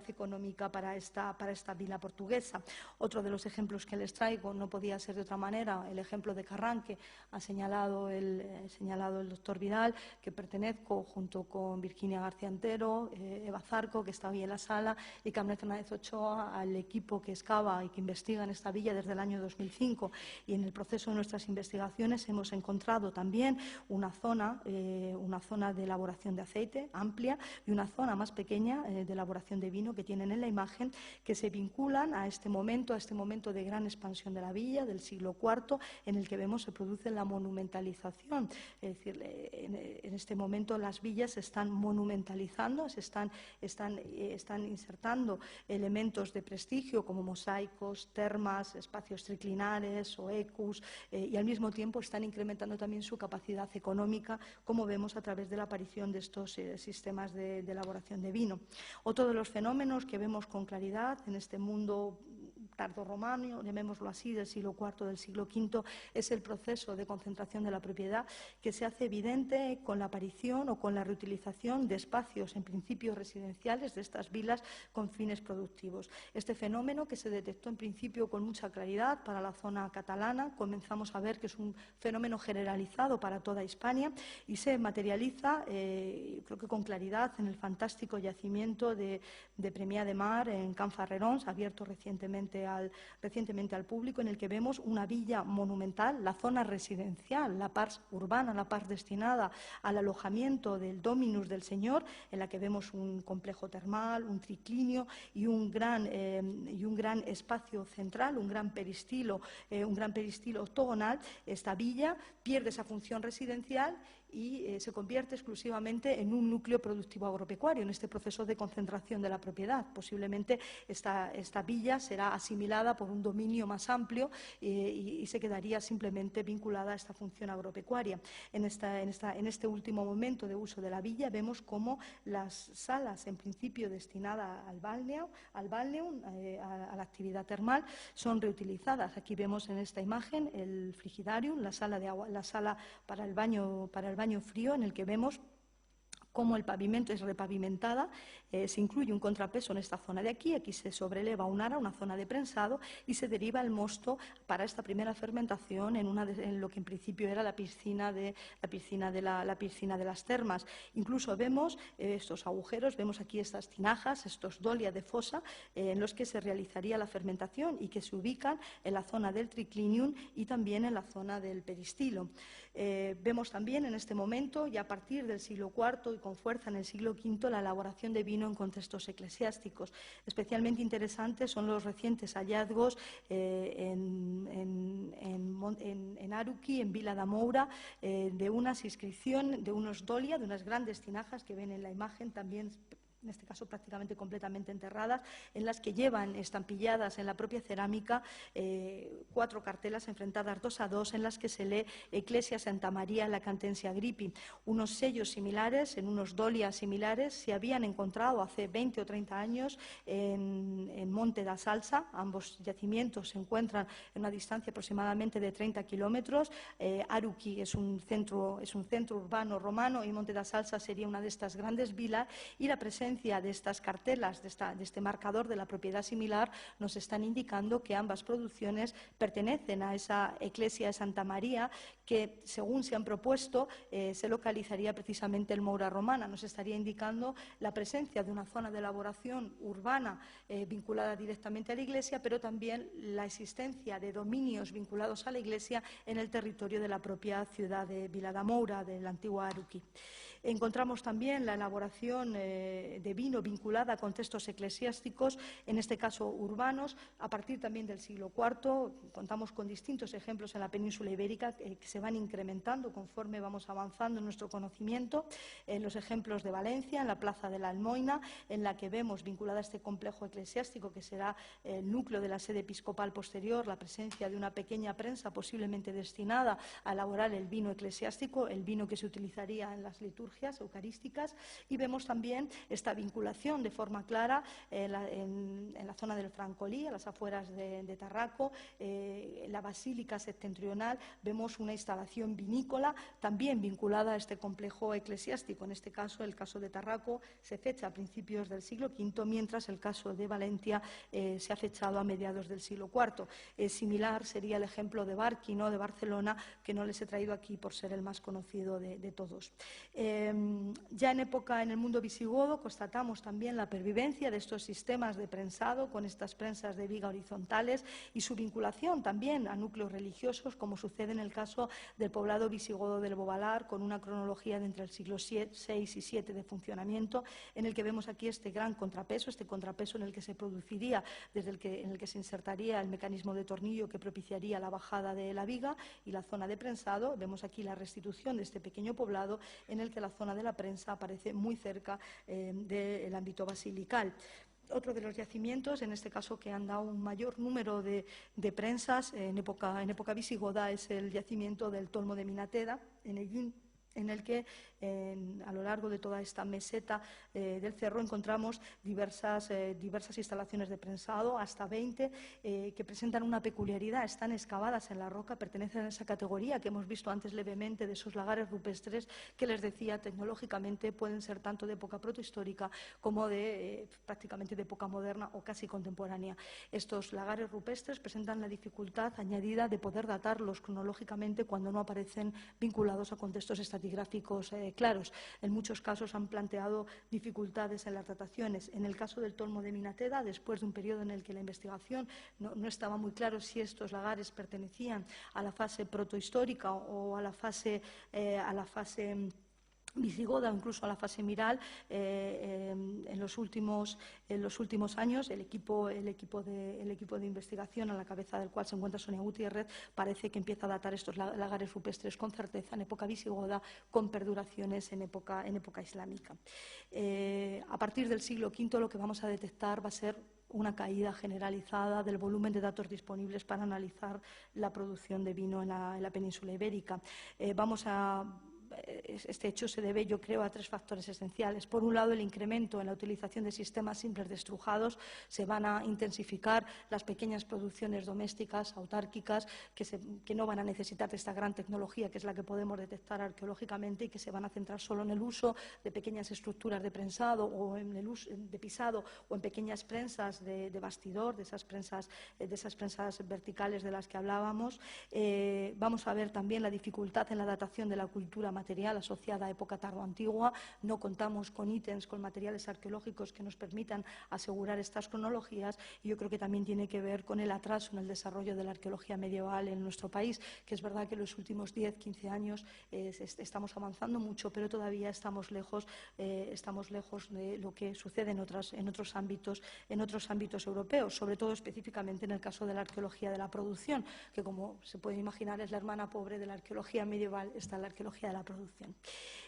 económica para esta vila portuguesa. Otro de los ejemplos que les traigo no podía ser de otra manera, el ejemplo de Carranque, ha señalado el doctor Vidal, que pertenezco junto con Virginia García Antero, Eva Zarco, que está hoy en la sala, y Carmen Fernández Ochoa, al equipo que excava y que investiga en esta villa desde el año 2005. Y en el proceso de nuestras investigaciones hemos encontrado también una zona de elaboración de aceite amplia y una zona más pequeña de elaboración de vino que tienen en la imagen, que se vinculan a este momento de gran expansión de la villa del siglo IV, en el que vemos se produce la monumentalización. Es decir, en este momento las villas se están monumentalizando, se están insertando elementos de prestigio como mosaicos, termas, espacios triclinares o ecus, y al mismo tiempo están incrementando también su capacidad económica, como vemos a través de la aparición de estos sistemas de elaboración de vino. Otro de los fenómenos que vemos con claridad en este mundo tardorromano, llamémoslo así, del siglo IV, del siglo V, es el proceso de concentración de la propiedad que se hace evidente con la aparición o con la reutilización de espacios, en principio residenciales, de estas vilas con fines productivos. Este fenómeno, que se detectó en principio con mucha claridad para la zona catalana, comenzamos a ver que es un fenómeno generalizado para toda Hispania y se materializa, creo que con claridad, en el fantástico yacimiento de Premià de Mar, en Can Farrerons, abierto recientemente al público, en el que vemos una villa monumental, la zona residencial, la part urbana, la part destinada al alojamiento del dominus del señor, en la que vemos un complejo termal, un triclinio y un gran espacio central, un gran peristilo octogonal. Esta villa pierde esa función residencial y se convierte exclusivamente en un núcleo productivo agropecuario en este proceso de concentración de la propiedad. Posiblemente esta villa será asimilada por un dominio más amplio y se quedaría simplemente vinculada a esta función agropecuaria. En este último momento de uso de la villa vemos cómo las salas, en principio destinadas al balneum, a la actividad termal, son reutilizadas. Aquí vemos en esta imagen el frigidarium, la sala para el baño frío, en el que vemos cómo el pavimento es repavimentada, se incluye un contrapeso en esta zona de aquí se sobreleva un ara, una zona de prensado, y se deriva el mosto para esta primera fermentación en lo que en principio era la piscina de las termas. Incluso vemos estos agujeros, vemos aquí estas tinajas, estos dolia de fosa, en los que se realizaría la fermentación y que se ubican en la zona del triclinium y también en la zona del peristilo. Vemos también en este momento, y a partir del siglo IV y con fuerza en el siglo V, la elaboración de vino en contextos eclesiásticos. Especialmente interesantes son los recientes hallazgos en Aruki, en Vila da Moura, de unas inscripciones, de unos dolia, de unas grandes tinajas que ven en la imagen, también en este caso prácticamente completamente enterradas, en las que llevan estampilladas en la propia cerámica 4 cartelas enfrentadas 2 a 2 en las que se lee Ecclesia Santa María la Cantensia Agrippi. Unos sellos similares, en unos dolias similares, se habían encontrado hace 20 o 30 años en Monte da Salsa. Ambos yacimientos se encuentran en una distancia aproximadamente de 30 kilómetros. Aruki es un centro urbano romano y Monte da Salsa sería una de estas grandes vilas, y la presencia de estas cartelas, de este marcador de la propiedad similar, nos están indicando que ambas producciones pertenecen a esa Iglesia de Santa María, que, según se han propuesto, se localizaría precisamente en Moura Romana. Nos estaría indicando la presencia de una zona de elaboración urbana vinculada directamente a la Iglesia, pero también la existencia de dominios vinculados a la Iglesia en el territorio de la propia ciudad de Vila da Moura, de la antigua Aruki. Encontramos también la elaboración de vino vinculada a contextos eclesiásticos, en este caso urbanos, a partir también del siglo IV. Contamos con distintos ejemplos en la península ibérica que se van incrementando conforme vamos avanzando en nuestro conocimiento. Los ejemplos de Valencia, en la plaza de la Almoina, en la que vemos vinculada a este complejo eclesiástico que será el núcleo de la sede episcopal posterior, la presencia de una pequeña prensa posiblemente destinada a elaborar el vino eclesiástico, el vino que se utilizaría en las liturgias eucarísticas, y vemos también esta vinculación de forma clara en la zona del Francolí, a las afueras de Tarraco, en la Basílica Septentrional, vemos una instalación vinícola también vinculada a este complejo eclesiástico. En este caso, el caso de Tarraco se fecha a principios del siglo V, mientras el caso de Valencia se ha fechado a mediados del siglo IV. Similar sería el ejemplo de Barqui, de Barcelona, que no les he traído aquí por ser el más conocido de todos. Ya en el mundo visigodo constatamos también la pervivencia de estos sistemas de prensado con estas prensas de viga horizontales y su vinculación también a núcleos religiosos, como sucede en el caso del poblado visigodo del Bobalar, con una cronología de entre el siglo VI y VII de funcionamiento, en el que vemos aquí este gran contrapeso, en el que se produciría, en el que se insertaría el mecanismo de tornillo que propiciaría la bajada de la viga y la zona de prensado. Vemos aquí la restitución de este pequeño poblado, en el que la zona de la prensa aparece muy cerca del ámbito basilical. Otro de los yacimientos, en este caso que han dado un mayor número de prensas en época visigoda, es el yacimiento del Tolmo de Minateda, en Ellín, en el que a lo largo de toda esta meseta del cerro encontramos diversas instalaciones de prensado, hasta 20, que presentan una peculiaridad. Están excavadas en la roca, pertenecen a esa categoría que hemos visto antes levemente de esos lagares rupestres que les decía tecnológicamente pueden ser tanto de época protohistórica como prácticamente de época moderna o casi contemporánea. Estos lagares rupestres presentan la dificultad añadida de poder datarlos cronológicamente cuando no aparecen vinculados a contextos estratigráficos claros. En muchos casos han planteado dificultades en las dataciones. En el caso del Tolmo de Minateda, después de un periodo en el que la investigación no estaba muy claro si estos lagares pertenecían a la fase protohistórica o a la fase visigoda o incluso a la fase miral, en los últimos años el equipo de investigación, a la cabeza del cual se encuentra Sonia Gutiérrez, parece que empieza a datar estos lagares rupestres con certeza en época visigoda, con perduraciones en época islámica. A partir del siglo V lo que vamos a detectar va a ser una caída generalizada del volumen de datos disponibles para analizar la producción de vino en la península ibérica. Este hecho se debe, yo creo, a 3 factores esenciales. Por un lado, el incremento en la utilización de sistemas simples de estrujados. Se van a intensificar las pequeñas producciones domésticas, autárquicas, que no van a necesitar de esta gran tecnología, que es la que podemos detectar arqueológicamente, y que se van a centrar solo en el uso de pequeñas estructuras de prensado o en el uso de pisado o en pequeñas prensas de bastidor, de esas prensas verticales de las que hablábamos. Vamos a ver también la dificultad en la datación de la cultura material asociada a época tardoantigua, no contamos con ítems, con materiales arqueológicos que nos permitan asegurar estas cronologías, y yo creo que también tiene que ver con el atraso en el desarrollo de la arqueología medieval en nuestro país, que es verdad que en los últimos 10, 15 años estamos avanzando mucho, pero todavía estamos lejos de lo que sucede en otros ámbitos europeos, sobre todo específicamente en el caso de la arqueología de la producción, que, como se puede imaginar, es la hermana pobre de la arqueología medieval, está la arqueología de la producción.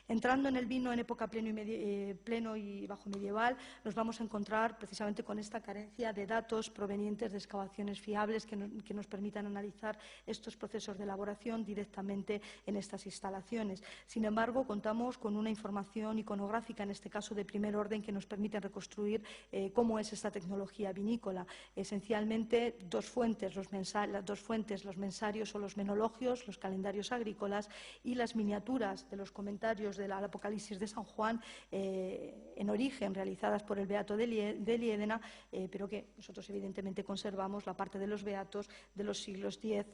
Entrando en el vino en época pleno y bajo medieval, nos vamos a encontrar precisamente con esta carencia de datos provenientes de excavaciones fiables que nos permitan analizar estos procesos de elaboración directamente en estas instalaciones. Sin embargo, contamos con una información iconográfica, en este caso de primer orden, que nos permite reconstruir cómo es esta tecnología vinícola. Esencialmente, dos fuentes, los mensarios o los menologios, los calendarios agrícolas, y las miniaturas de los comentarios del Apocalipsis de San Juan, en origen realizadas por el Beato de Liédena, pero que nosotros evidentemente conservamos la parte de los beatos de los siglos X,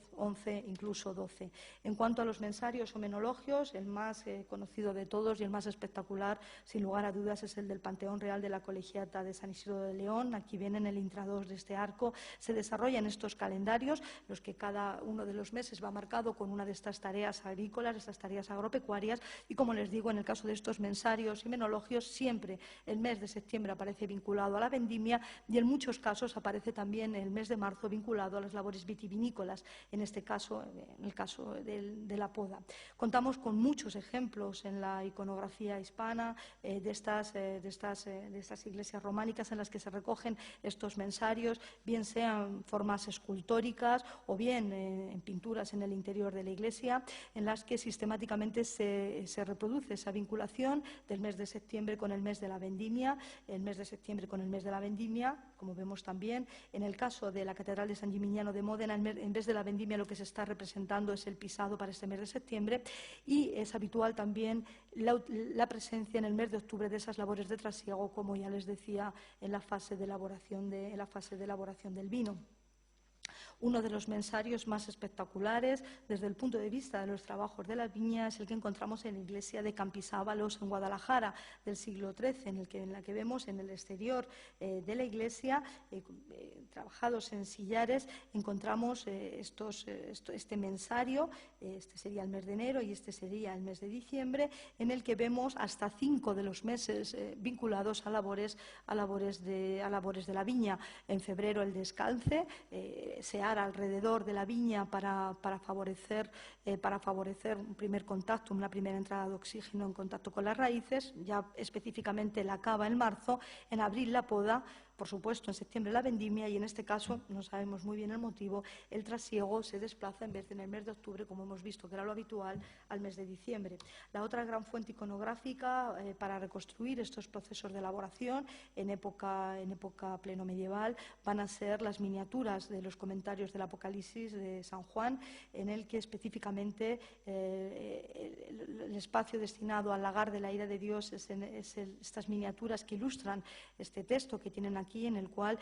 XI, incluso XII. En cuanto a los mensarios o menologios, el más conocido de todos y el más espectacular, sin lugar a dudas, es el del Panteón Real de la Colegiata de San Isidro de León. Aquí ven en el intradós de este arco. Se desarrollan estos calendarios, los que cada uno de los meses va marcado con una de estas tareas agrícolas, estas tareas agropecuarias, y, como les digo, en el caso de estos mensarios y menologios, siempre el mes de septiembre aparece vinculado a la vendimia, y en muchos casos aparece también el mes de marzo vinculado a las labores vitivinícolas, en este caso, en el caso de la poda. Contamos con muchos ejemplos en la iconografía hispana de estas iglesias románicas en las que se recogen estos mensarios, bien sean formas escultóricas o bien en pinturas en el interior de la iglesia, en las que sistemáticamente se reproduce esa vinculación del mes de septiembre con el mes de la vendimia, el mes de septiembre con el mes de la vendimia, como vemos también en el caso de la Catedral de San Gimignano de Módena. En vez de la vendimia, lo que se está representando es el pisado para este mes de septiembre, y es habitual también la presencia en el mes de octubre de esas labores de trasiego, como ya les decía, en la fase de elaboración del vino. Uno de los mensarios más espectaculares desde el punto de vista de los trabajos de la viña es el que encontramos en la iglesia de Campisábalos, en Guadalajara, del siglo XIII, en la que vemos en el exterior de la iglesia, trabajados en sillares, encontramos este mensario. Este sería el mes de enero y este sería el mes de diciembre, en el que vemos hasta 5 de los meses vinculados a labores de la viña. En febrero, el descalce, se ara alrededor de la viña para favorecer un primer contacto, una primera entrada de oxígeno en contacto con las raíces. Ya específicamente la cava en marzo, en abril la poda, por supuesto en septiembre la vendimia, y en este caso, no sabemos muy bien el motivo, el trasiego se desplaza, en vez de en el mes de octubre, como hemos visto que era lo habitual, al mes de diciembre. La otra gran fuente iconográfica para reconstruir estos procesos de elaboración en época pleno medieval van a ser las miniaturas de los comentarios del Apocalipsis de San Juan, en el que específicamente el espacio destinado al lagar de la ira de Dios es estas miniaturas que ilustran este texto que tienen aquí, en el cual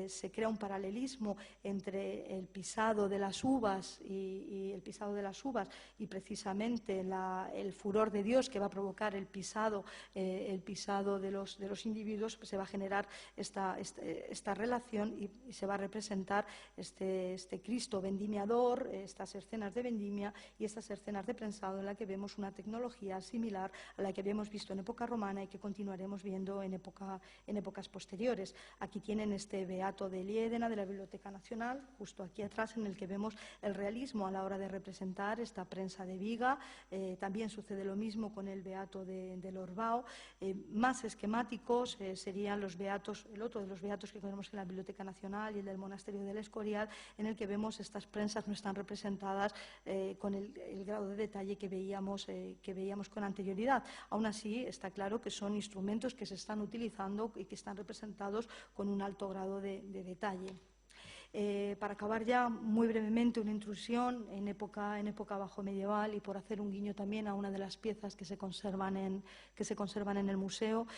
se crea un paralelismo entre el pisado de las uvas y precisamente el furor de Dios que va a provocar el pisado de los individuos. Se va a generar esta relación y se va a representar este Cristo vendimiador, estas escenas de vendimia y estas escenas de prensado, en la que vemos una tecnología similar a la que habíamos visto en época romana y que continuaremos viendo en épocas posteriores. Aquí tienen este Beato de Liédena de la Biblioteca Nacional, justo aquí atrás, en el que vemos el realismo a la hora de representar esta prensa de viga. También sucede lo mismo con el Beato del Orbao. Más esquemáticos serían los beatos, el otro de los beatos que tenemos en la Biblioteca Nacional, y el del Monasterio del Escorial, en el que vemos estas prensas no están representadas con el grado de detalle que veíamos con anterioridad. Aún así, está claro que son instrumentos que se están utilizando y que están representados con un alto grado de detalle. Para acabar ya muy brevemente, una intrusión en época bajo medieval, y por hacer un guiño también a una de las piezas que se conservan en el museo,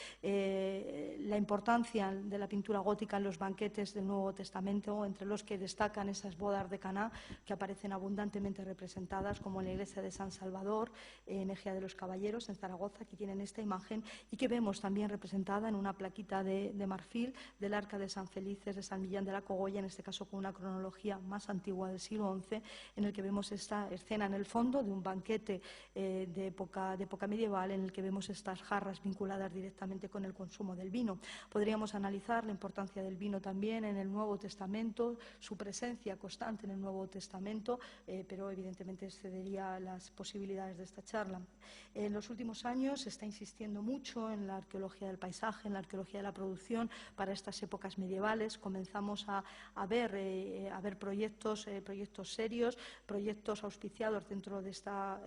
la importancia de la pintura gótica en los banquetes del Nuevo Testamento, entre los que destacan esas bodas de Caná que aparecen abundantemente representadas, como en la iglesia de San Salvador, en Ejea de los Caballeros, en Zaragoza, que tienen esta imagen y que vemos también representada en una plaquita de marfil del Arca de San Felices de San Millán de la Cogolla, en este caso con una cronología más antigua del siglo XI, en el que vemos esta escena en el fondo de un banquete de época medieval, en el que vemos estas jarras vinculadas directamente con el consumo del vino. Podríamos analizar la importancia del vino también en el Nuevo Testamento, su presencia constante en el Nuevo Testamento, pero evidentemente excedería las posibilidades de esta charla. En los últimos años se está insistiendo mucho en la arqueología del paisaje, en la arqueología de la producción para estas épocas medievales. Comenzamos a ver proyectos serios, proyectos auspiciados dentro de esta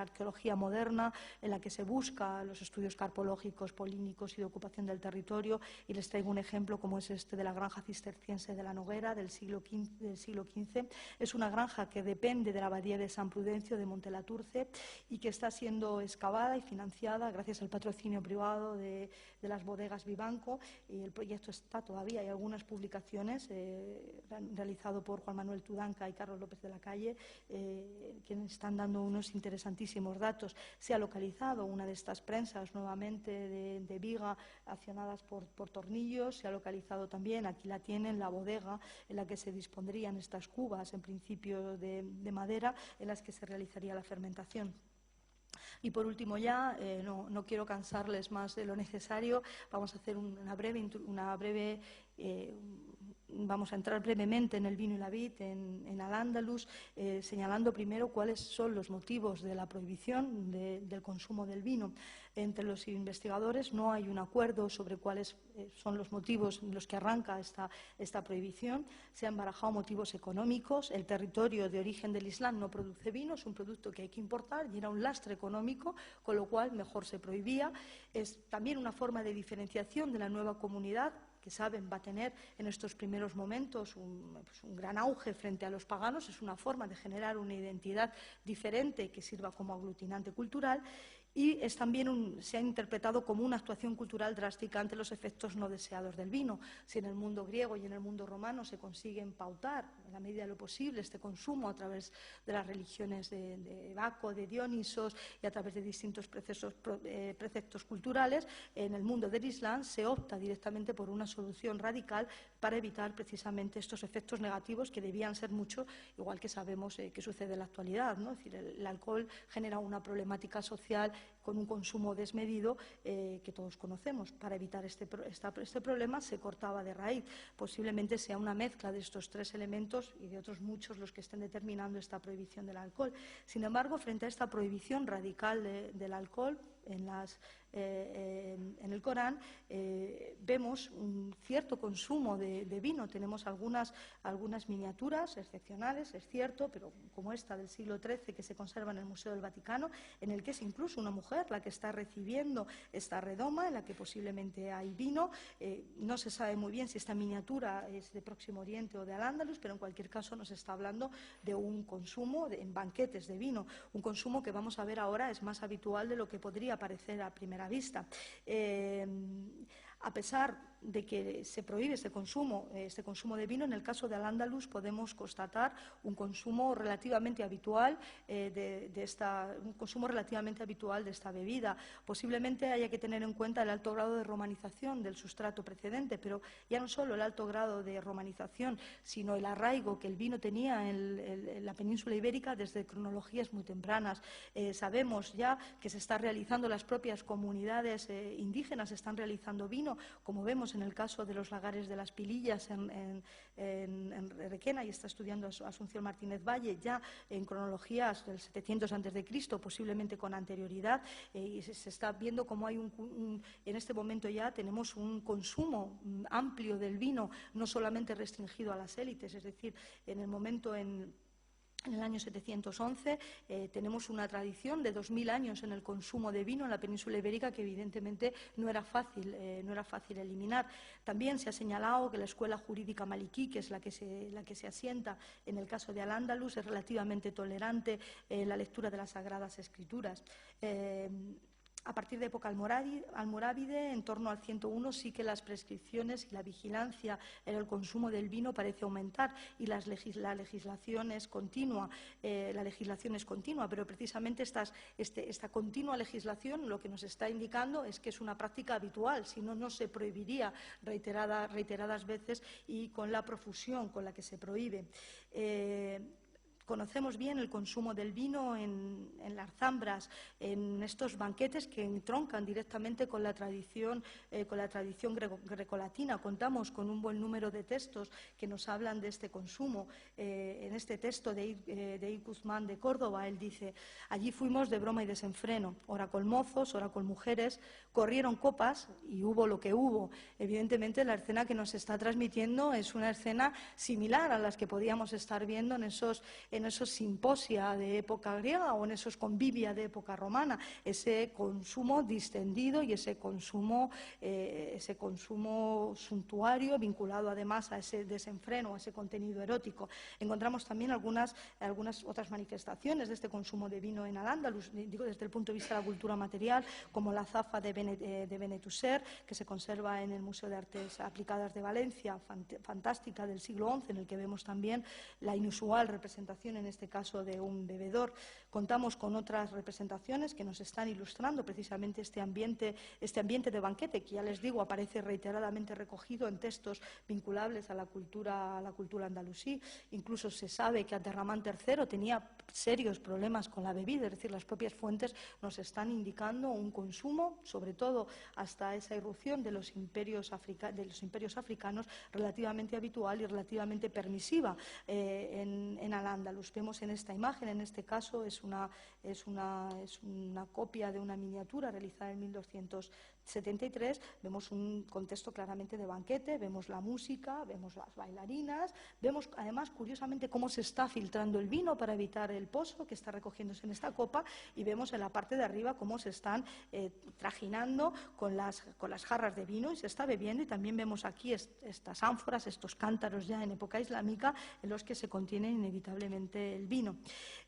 arqueología moderna en la que se busca los estudios carpológicos, polínicos y de ocupación del territorio, y les traigo un ejemplo como es este de la granja cisterciense de la Noguera del siglo XV. Es una granja que depende de la abadía de San Prudencio de Montelaturce y que está siendo excavada y financiada gracias al patrocinio privado de las bodegas Vivanco, y el proyecto está todavía, hay algunas publicaciones realizado por Juan Manuel Tudanca y Carlos López de la Calle, quienes están dando unos interesantísimos datos. Se ha localizado una de estas prensas nuevamente de viga accionadas por tornillos. Se ha localizado también, aquí la tienen, la bodega en la que se dispondrían estas cubas, en principio de madera, en las que se realizaría la fermentación. Y por último ya, no quiero cansarles más de lo necesario, vamos a hacer vamos a entrar brevemente en el vino y la vid, en Al-Ándalus, señalando primero cuáles son los motivos de la prohibición del consumo del vino. Entre los investigadores no hay un acuerdo sobre cuáles son los motivos en los que arranca esta prohibición. Se han barajado motivos económicos. El territorio de origen del Islam no produce vino, es un producto que hay que importar y era un lastre económico, con lo cual mejor se prohibía. Es también una forma de diferenciación de la nueva comunidad, que saben va a tener en estos primeros momentos un gran auge frente a los paganos. Es una forma de generar una identidad diferente que sirva como aglutinante cultural, y es también se ha interpretado como una actuación cultural drástica ante los efectos no deseados del vino. Si en el mundo griego y en el mundo romano se consiguen pautar, en la medida de lo posible, este consumo a través de las religiones de Baco, de Dionisos y a través de distintos preceptos culturales, en el mundo del Islam se opta directamente por una solución radical para evitar precisamente estos efectos negativos que debían ser mucho, igual que sabemos que sucede en la actualidad, ¿no? Es decir, el alcohol genera una problemática social con un consumo desmedido que todos conocemos. Para evitar este problema se cortaba de raíz. Posiblemente sea una mezcla de estos tres elementos y de otros muchos los que estén determinando esta prohibición del alcohol. Sin embargo, frente a esta prohibición radical del alcohol, en el Corán vemos un cierto consumo de vino. Tenemos algunas miniaturas excepcionales, es cierto, pero como esta del siglo XIII que se conserva en el Museo del Vaticano, en el que es incluso una mujer la que está recibiendo esta redoma, en la que posiblemente hay vino. No se sabe muy bien si esta miniatura es de Próximo Oriente o de Al-Ándalus, pero en cualquier caso nos está hablando de un consumo en banquetes de vino, un consumo que vamos a ver ahora es más habitual de lo que podría parecer a primera vista. A pesar de que se prohíbe este consumo de vino, en el caso de Al-Ándalus podemos constatar un consumo relativamente habitual de esta bebida. Posiblemente haya que tener en cuenta el alto grado de romanización del sustrato precedente, pero ya no solo el alto grado de romanización, sino el arraigo que el vino tenía en la península ibérica desde cronologías muy tempranas. Sabemos ya que se está realizando, las propias comunidades indígenas están realizando vino, como vemos en el caso de los lagares de las Pilillas en Requena, y está estudiando Asunción Martínez Valle ya en cronologías del 700 a.C., posiblemente con anterioridad, y se está viendo cómo hay en este momento ya tenemos un consumo amplio del vino, no solamente restringido a las élites, es decir, en el momento en el año 711 tenemos una tradición de 2000 años en el consumo de vino en la península ibérica que evidentemente no era fácil eliminar. También se ha señalado que la escuela jurídica maliquí, que es la que se asienta en el caso de Al-Ándalus, es relativamente tolerante en la lectura de las Sagradas Escrituras. A partir de época almorávide, en torno al 101, sí que las prescripciones y la vigilancia en el consumo del vino parece aumentar y la legislación es continua. Pero precisamente esta continua legislación lo que nos está indicando es que es una práctica habitual, si no, no se prohibiría reiteradas veces y con la profusión con la que se prohíbe. Conocemos bien el consumo del vino en las zambras, en estos banquetes que entroncan directamente con la tradición grecolatina. Contamos con un buen número de textos que nos hablan de este consumo. En este texto de I. Guzmán de Córdoba, él dice: allí fuimos de broma y desenfreno, ora con mozos, ora con mujeres, corrieron copas y hubo lo que hubo. Evidentemente, la escena que nos está transmitiendo es una escena similar a las que podíamos estar viendo en esos simposia de época griega o en esos convivia de época romana, ese consumo distendido y ese consumo suntuario vinculado además a ese desenfreno, a ese contenido erótico. Encontramos también algunas otras manifestaciones de este consumo de vino en Al-Ándalus, digo desde el punto de vista de la cultura material, como la zafa de Benetúser, que se conserva en el Museo de Artes Aplicadas de Valencia, fantástica, del siglo XI, en el que vemos también la inusual representación en este caso de un bebedor. Contamos con otras representaciones que nos están ilustrando precisamente este ambiente de banquete, que ya les digo aparece reiteradamente recogido en textos vinculables a la cultura andalusí. Incluso se sabe que Abderramán III tenía serios problemas con la bebida, es decir, las propias fuentes nos están indicando un consumo, sobre todo hasta esa irrupción de los imperios africanos, relativamente habitual y relativamente permisiva en Al-Ándalus. Vemos en esta imagen, en este caso es una copia de una miniatura realizada en 1273, vemos un contexto claramente de banquete, vemos la música, vemos las bailarinas, vemos además curiosamente cómo se está filtrando el vino para evitar el pozo que está recogiéndose en esta copa, y vemos en la parte de arriba cómo se están trajinando con las jarras de vino y se está bebiendo, y también vemos aquí estas ánforas, estos cántaros ya en época islámica en los que se contiene inevitablemente el vino.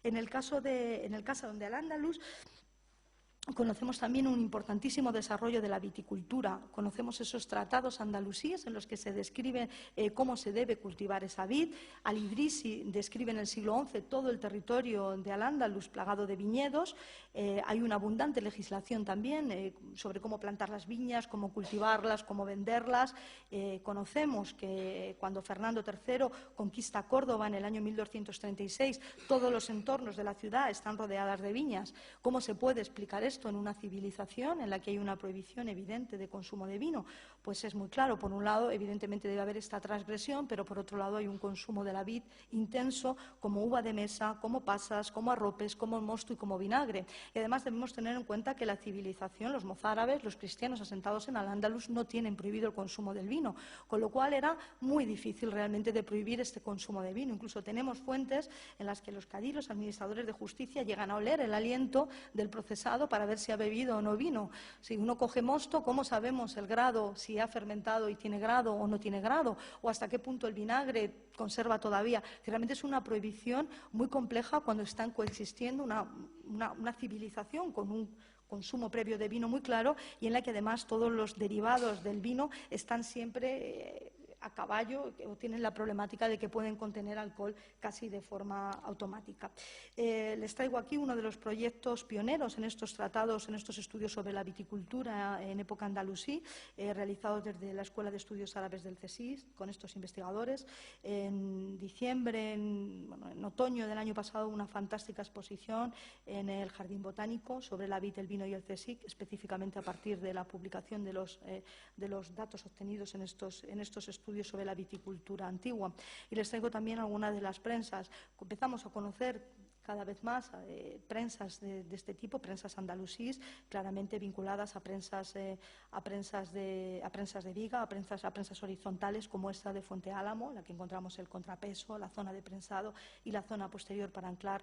En el caso de Al-Ándalus, conocemos también un importantísimo desarrollo de la viticultura. Conocemos esos tratados andalusíes en los que se describe cómo se debe cultivar esa vid. Al-Idrisi describe en el siglo XI todo el territorio de Al-Ándalus plagado de viñedos. Hay una abundante legislación también sobre cómo plantar las viñas, cómo cultivarlas, cómo venderlas. Conocemos que cuando Fernando III conquista Córdoba en el año 1236, todos los entornos de la ciudad están rodeadas de viñas. ¿Cómo se puede explicar esto en una civilización en la que hay una prohibición evidente de consumo de vino? Pues es muy claro. Por un lado, evidentemente debe haber esta transgresión, pero por otro lado hay un consumo de la vid intenso, como uva de mesa, como pasas, como arropes, como mosto y como vinagre. Y además debemos tener en cuenta que la civilización, los mozárabes, los cristianos asentados en Al-Ándalus, no tienen prohibido el consumo del vino, con lo cual era muy difícil realmente de prohibir este consumo de vino. Incluso tenemos fuentes en las que los cadí, los administradores de justicia, llegan a oler el aliento del procesado para ver si ha bebido o no vino. Si uno coge mosto, ¿cómo sabemos el grado, si ha fermentado y tiene grado o no tiene grado? O hasta qué punto el vinagre conserva todavía. Realmente es una prohibición muy compleja cuando están coexistiendo una civilización con un consumo previo de vino muy claro, y en la que además todos los derivados del vino están siempre a caballo o tienen la problemática de que pueden contener alcohol casi de forma automática. Les traigo aquí uno de los proyectos pioneros en estos tratados, en estos estudios sobre la viticultura en época andalusí, realizados desde la Escuela de Estudios Árabes del CSIS con estos investigadores. En diciembre, en otoño del año pasado, una fantástica exposición en el Jardín Botánico sobre la vid, el vino y el CSIC, específicamente a partir de la publicación de los datos obtenidos en estos estudios sobre la viticultura antigua. Y les traigo también algunas de las prensas. Empezamos a conocer cada vez más prensas de este tipo, prensas andalusíes, claramente vinculadas a prensas de viga, a prensas horizontales como esta de Fuente Álamo, la que encontramos el contrapeso, la zona de prensado y la zona posterior para anclar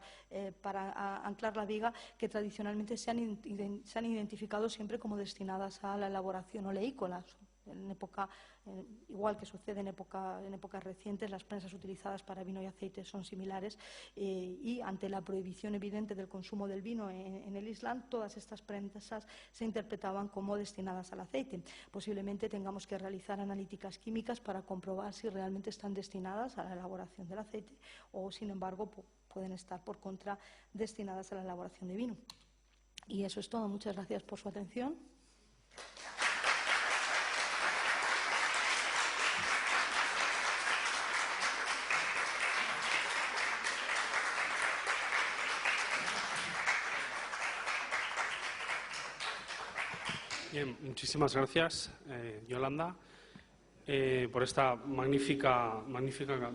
la viga, que tradicionalmente se han identificado siempre como destinadas a la elaboración oleícola. igual que sucede en épocas recientes, las prensas utilizadas para vino y aceite son similares y ante la prohibición evidente del consumo del vino en el Islam, todas estas prensas se interpretaban como destinadas al aceite. Posiblemente tengamos que realizar analíticas químicas para comprobar si realmente están destinadas a la elaboración del aceite o, sin embargo, pueden estar por contra destinadas a la elaboración de vino. Y eso es todo. Muchas gracias por su atención. Bien, muchísimas gracias, Yolanda, por esta magnífica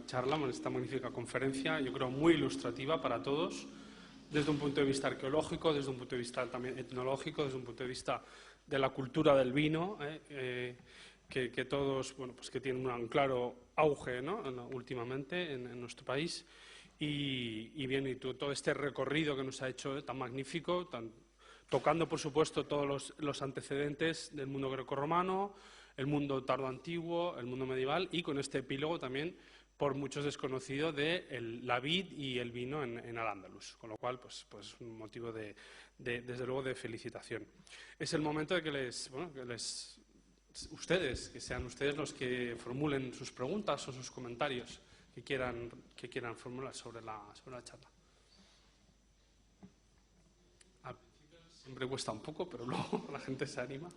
charla, esta magnífica conferencia, yo creo muy ilustrativa para todos, desde un punto de vista arqueológico, desde un punto de vista también etnológico, desde un punto de vista de la cultura del vino, que todos, bueno, pues que tienen un claro auge, ¿no?, últimamente en nuestro país. Y bien, y todo este recorrido que nos ha hecho tan magnífico, tocando, por supuesto, todos los antecedentes del mundo grecorromano, el mundo tardoantiguo, el mundo medieval y con este epílogo también, por muchos desconocido, de la vid y el vino en Al-Ándalus, con lo cual, pues un motivo desde luego, de felicitación. Es el momento de que sean ustedes los que formulen sus preguntas o sus comentarios que quieran formular sobre la charla. Siempre cuesta un poco, pero luego la gente se anima.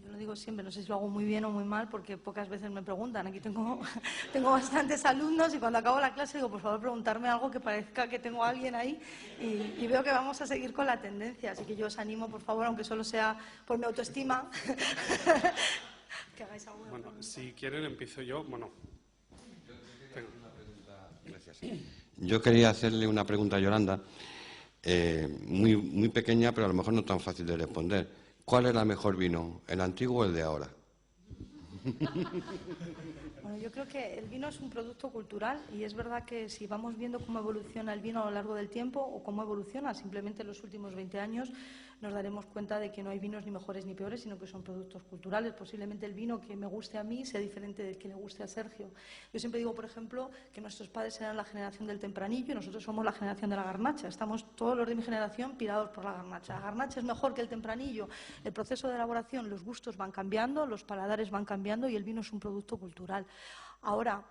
Yo lo digo siempre, no sé si lo hago muy bien o muy mal, porque pocas veces me preguntan. Aquí tengo bastantes alumnos y cuando acabo la clase digo, por favor, preguntarme algo que parezca que tengo a alguien ahí y veo que vamos a seguir con la tendencia. Así que yo os animo, por favor, aunque solo sea por mi autoestima, que hagáis alguna pregunta. Bueno, si quieren empiezo yo. Bueno. Yo quería hacerle una pregunta a Yolanda, muy pequeña, pero a lo mejor no tan fácil de responder. ¿Cuál era el mejor vino, el antiguo o el de ahora? Bueno, yo creo que el vino es un producto cultural y es verdad que si vamos viendo cómo evoluciona el vino a lo largo del tiempo o cómo evoluciona simplemente en los últimos 20 años, nos daremos cuenta de que no hay vinos ni mejores ni peores, sino que son productos culturales. Posiblemente el vino que me guste a mí sea diferente del que le guste a Sergio. Yo siempre digo, por ejemplo, que nuestros padres eran la generación del tempranillo y nosotros somos la generación de la garnacha. Estamos todos los de mi generación pirados por la garnacha. La garnacha es mejor que el tempranillo. El proceso de elaboración, los gustos van cambiando, los paladares van cambiando y el vino es un producto cultural. Ahora,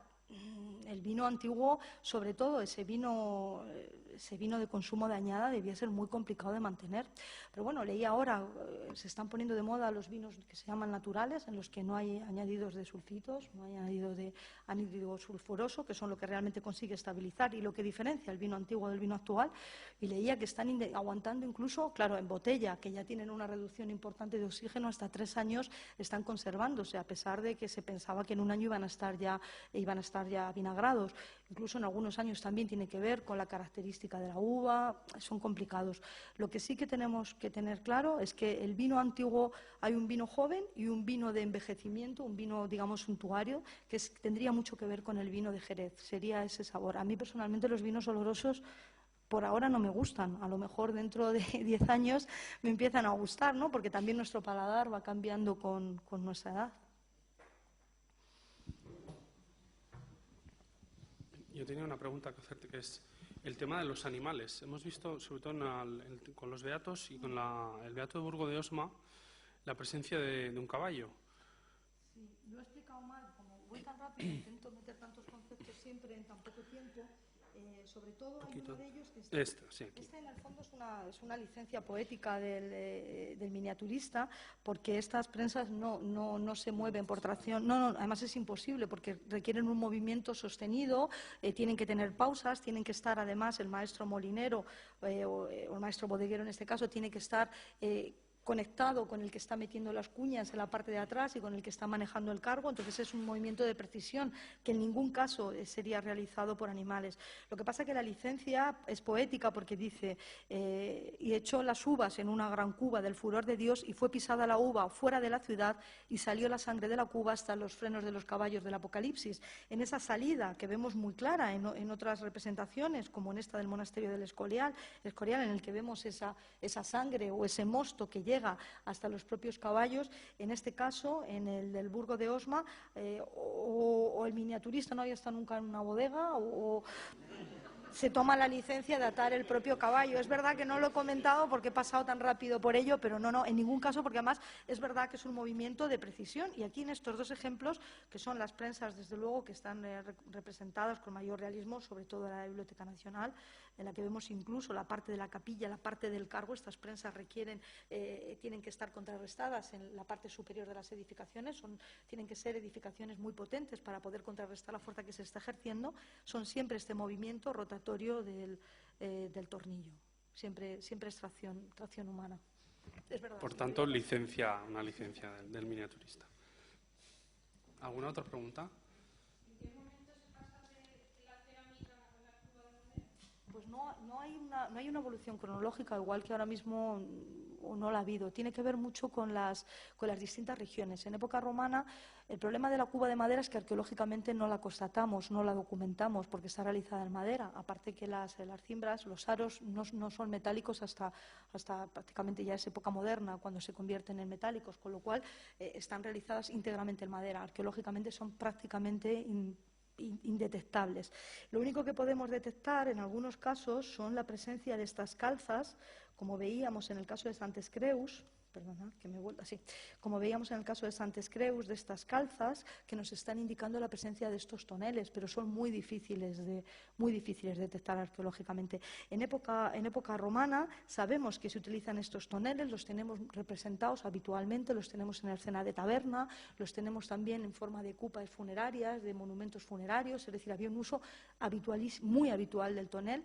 el vino antiguo, sobre todo ese vino de consumo de añada, debía ser muy complicado de mantener. Pero bueno, leí ahora, se están poniendo de moda los vinos que se llaman naturales, en los que no hay añadidos de sulfitos, no hay añadido de anhídrido sulfuroso, que son lo que realmente consigue estabilizar y lo que diferencia el vino antiguo del vino actual. Y leía que están aguantando incluso, claro, en botella, que ya tienen una reducción importante de oxígeno, hasta 3 años están conservándose, a pesar de que se pensaba que en un año iban a estar ya vinagrados. Incluso en algunos años también tiene que ver con la característica de la uva, son complicados. Lo que sí que tenemos que tener claro es que el vino antiguo, hay un vino joven y un vino de envejecimiento, un vino, digamos, suntuario, que tendría mucho que ver con el vino de Jerez, sería ese sabor. A mí personalmente los vinos olorosos por ahora no me gustan, a lo mejor dentro de 10 años me empiezan a gustar, ¿no?, porque también nuestro paladar va cambiando con nuestra edad. Yo tenía una pregunta que hacerte, que es el tema de los animales. Hemos visto, sobre todo con los beatos y con el beato de Burgo de Osma, la presencia de un caballo. Sí, lo he explicado mal, como voy tan rápido, intento meter tantos conceptos siempre en tan poco tiempo. Sobre todo hay uno de ellos que este en el fondo es una licencia poética del miniaturista, porque estas prensas no se mueven por tracción, no, además es imposible porque requieren un movimiento sostenido, tienen que tener pausas, tienen que estar además el maestro molinero o el maestro bodeguero en este caso tiene que estar conectado con el que está metiendo las cuñas en la parte de atrás y con el que está manejando el cargo. Entonces es un movimiento de precisión que en ningún caso sería realizado por animales. Lo que pasa es que la licencia es poética porque dice y echó las uvas en una gran cuba del furor de Dios y fue pisada la uva fuera de la ciudad y salió la sangre de la cuba hasta los frenos de los caballos del Apocalipsis. En esa salida que vemos muy clara en otras representaciones, como en esta del monasterio del Escorial, en el que vemos esa sangre o ese mosto que llega hasta los propios caballos, en este caso, en el del Burgo de Osma, o el miniaturista no había estado nunca en una bodega, o se toma la licencia de atar el propio caballo. Es verdad que no lo he comentado porque he pasado tan rápido por ello, pero no, en ningún caso, porque además es verdad que es un movimiento de precisión. Y aquí en estos dos ejemplos, que son las prensas, desde luego, que están representadas con mayor realismo, sobre todo en la Biblioteca Nacional, en la que vemos incluso la parte de la capilla, la parte del cargo. Estas prensas tienen que estar contrarrestadas en la parte superior de las edificaciones. Tienen que ser edificaciones muy potentes para poder contrarrestar la fuerza que se está ejerciendo. Son siempre este movimiento rotatorio del tornillo. Siempre es tracción humana. Es verdad. Por tanto, una licencia del miniaturista. ¿Alguna otra pregunta? ¿En qué momento se pasa de la cerámica a la cuba de madera? Pues no hay una evolución cronológica, igual que ahora mismo no la ha habido. Tiene que ver mucho con las distintas regiones. En época romana, el problema de la cuba de madera es que arqueológicamente no la constatamos, no la documentamos, porque está realizada en madera. Aparte que las cimbras, los aros, no son metálicos hasta prácticamente ya es época moderna, cuando se convierten en metálicos, con lo cual están realizadas íntegramente en madera. Arqueológicamente son prácticamente indetectables. Lo único que podemos detectar en algunos casos son la presencia de estas calzas, como veíamos en el caso de Santes Creus, como veíamos en el caso de Santes Creus, de estas calzas que nos están indicando la presencia de estos toneles, pero son muy difíciles de detectar arqueológicamente. En época romana sabemos que se utilizan estos toneles, los tenemos representados habitualmente, los tenemos en el escena de taberna, los tenemos también en forma de cupas funerarias, de monumentos funerarios, es decir, había un uso muy habitual del tonel.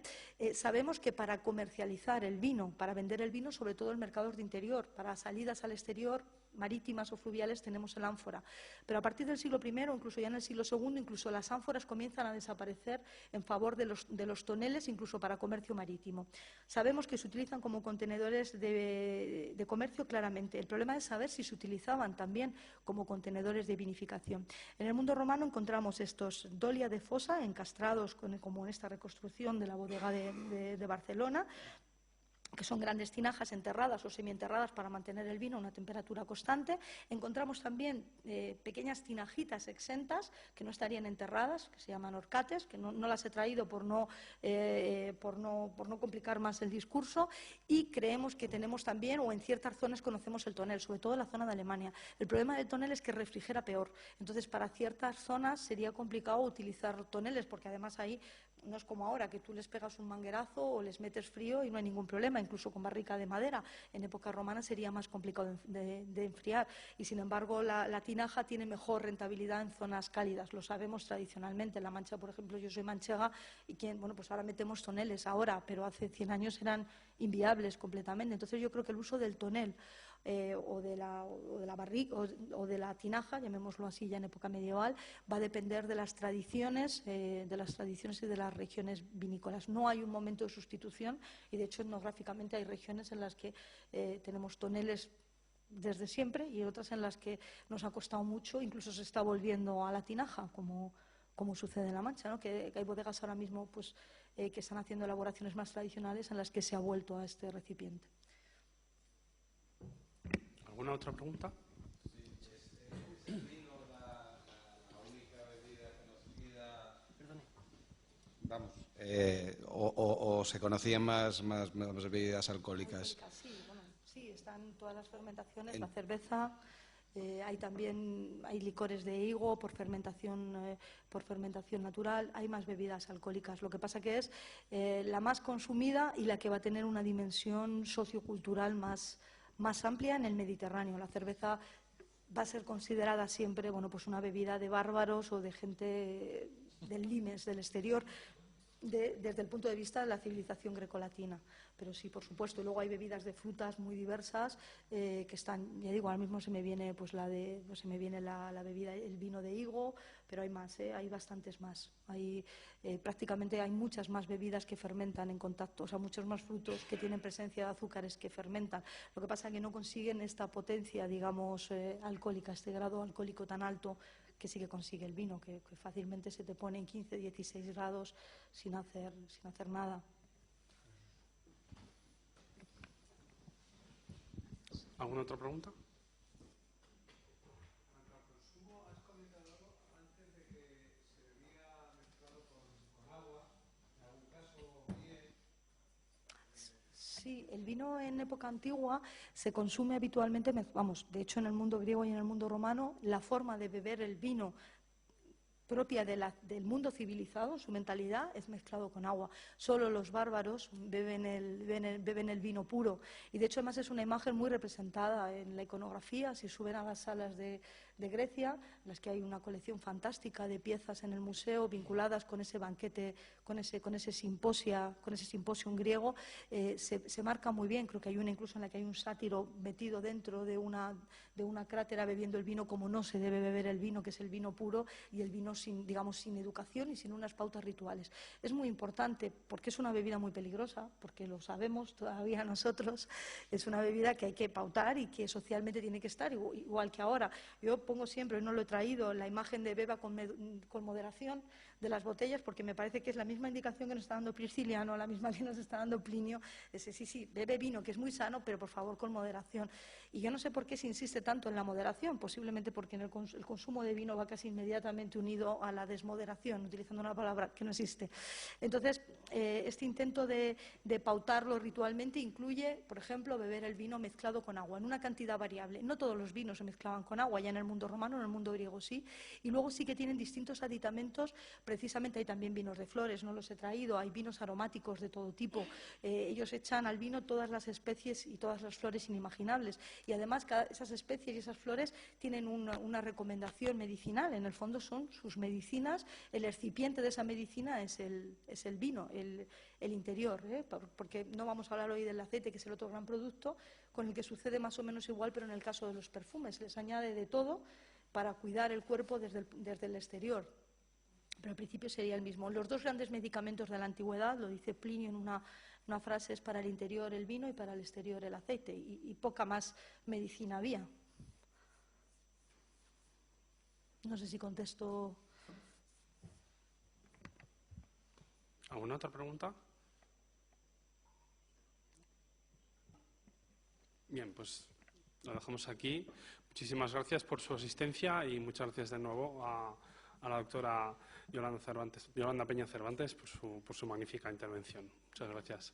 Sabemos que para comercializar el vino, para vender el vino, sobre todo en mercados de interior, para salidas al exterior, marítimas o fluviales, tenemos el ánfora. Pero a partir del siglo I, incluso ya en el siglo II, incluso las ánforas comienzan a desaparecer en favor de los toneles, incluso para comercio marítimo. Sabemos que se utilizan como contenedores de comercio claramente. El problema es saber si se utilizaban también como contenedores de vinificación. En el mundo romano encontramos estos dolia de fosa encastrados como en esta reconstrucción de la bodega de Barcelona, que son grandes tinajas enterradas o semienterradas para mantener el vino a una temperatura constante. Encontramos también pequeñas tinajitas exentas que no estarían enterradas, que se llaman horcates, que no las he traído por no complicar más el discurso, y creemos que tenemos también, o en ciertas zonas conocemos el tonel, sobre todo en la zona de Alemania. El problema del tonel es que refrigera peor, entonces para ciertas zonas sería complicado utilizar toneles, porque además ahí no es como ahora, que tú les pegas un manguerazo o les metes frío y no hay ningún problema, incluso con barrica de madera. En época romana sería más complicado de enfriar y, sin embargo, la tinaja tiene mejor rentabilidad en zonas cálidas. Lo sabemos tradicionalmente. En La Mancha, por ejemplo, yo soy manchega y pues ahora metemos toneles ahora, pero hace 100 años eran inviables completamente. Entonces yo creo que el uso del tonel o de la barrica o de la tinaja, llamémoslo así ya en época medieval, va a depender de las tradiciones y de las regiones vinícolas. No hay un momento de sustitución y, de hecho, etnográficamente hay regiones en las que tenemos toneles desde siempre y otras en las que nos ha costado mucho, incluso se está volviendo a la tinaja, como sucede en La Mancha, ¿no? Que hay bodegas ahora mismo que están haciendo elaboraciones más tradicionales en las que se ha vuelto a este recipiente. ¿Alguna otra pregunta? Sí, ¿es el vino la única bebida conocida? Perdone. Vamos, o se conocían más bebidas alcohólicas. Sí, están todas las fermentaciones, la cerveza, hay licores de higo por fermentación natural, hay más bebidas alcohólicas. Lo que pasa que es la más consumida y la que va a tener una dimensión sociocultural más amplia en el Mediterráneo. La cerveza va a ser considerada siempre pues una bebida de bárbaros o de gente del limes, del exterior. desde el punto de vista de la civilización grecolatina. Pero sí, por supuesto. Y luego hay bebidas de frutas muy diversas que están, ya digo, ahora mismo se me viene pues la bebida, el vino de higo, pero hay más, hay bastantes más. Prácticamente hay muchas más bebidas que fermentan en contacto, o sea, muchos más frutos que tienen presencia de azúcares que fermentan. Lo que pasa es que no consiguen esta potencia, digamos, alcohólica, este grado alcohólico tan alto que sí que consigue el vino, que fácilmente se te pone en 15, 16 grados sin hacer nada. ¿Alguna otra pregunta? Has comentado antes de que se bebía mezclado con agua, en algún caso bien. Sí, el vino en época antigua se consume habitualmente, de hecho en el mundo griego y en el mundo romano, la forma de beber el vino propia del mundo civilizado, su mentalidad, es mezclado con agua. Solo los bárbaros beben el vino puro. Y de hecho además es una imagen muy representada en la iconografía. Si suben a las salas de Grecia, en las que hay una colección fantástica de piezas en el museo vinculadas con ese banquete, con ese simposio griego, se marca muy bien. Creo que hay una incluso en la que hay un sátiro metido dentro de una crátera bebiendo el vino como no se debe beber el vino, que es el vino puro, y el vino sin educación y sin unas pautas rituales. Es muy importante porque es una bebida muy peligrosa, porque lo sabemos todavía nosotros, es una bebida que hay que pautar y que socialmente tiene que estar, igual que ahora. Yo pongo siempre, no lo he traído, la imagen de beba con moderación de las botellas, porque me parece que es la misma indicación que nos está dando Prisciliano, la misma que nos está dando Plinio. Sí, bebe vino, que es muy sano, pero por favor con moderación. Y yo no sé por qué se insiste tanto en la moderación, posiblemente porque el consumo de vino va casi inmediatamente unido a la desmoderación, utilizando una palabra que no existe. Entonces, este intento de pautarlo ritualmente incluye, por ejemplo, beber el vino mezclado con agua, en una cantidad variable. No todos los vinos se mezclaban con agua, ya en el mundo romano, en el mundo griego sí, y luego sí que tienen distintos aditamentos. Precisamente hay también vinos de flores, no los he traído, hay vinos aromáticos de todo tipo. Ellos echan al vino todas las especies y todas las flores inimaginables, y además esas especies y esas flores tienen una recomendación medicinal. En el fondo son sus medicinas. El recipiente de esa medicina es el vino, el interior, porque no vamos a hablar hoy del aceite, que es el otro gran producto, con el que sucede más o menos igual, pero en el caso de los perfumes les añade de todo para cuidar el cuerpo desde el exterior. Pero al principio sería el mismo. Los dos grandes medicamentos de la antigüedad, lo dice Plinio en una frase, es para el interior el vino y para el exterior el aceite, y poca más medicina había. No sé si contesto. ¿Alguna otra pregunta? Bien, pues lo dejamos aquí. Muchísimas gracias por su asistencia y muchas gracias de nuevo a la doctora Yolanda Peña Cervantes por su magnífica intervención. Muchas gracias.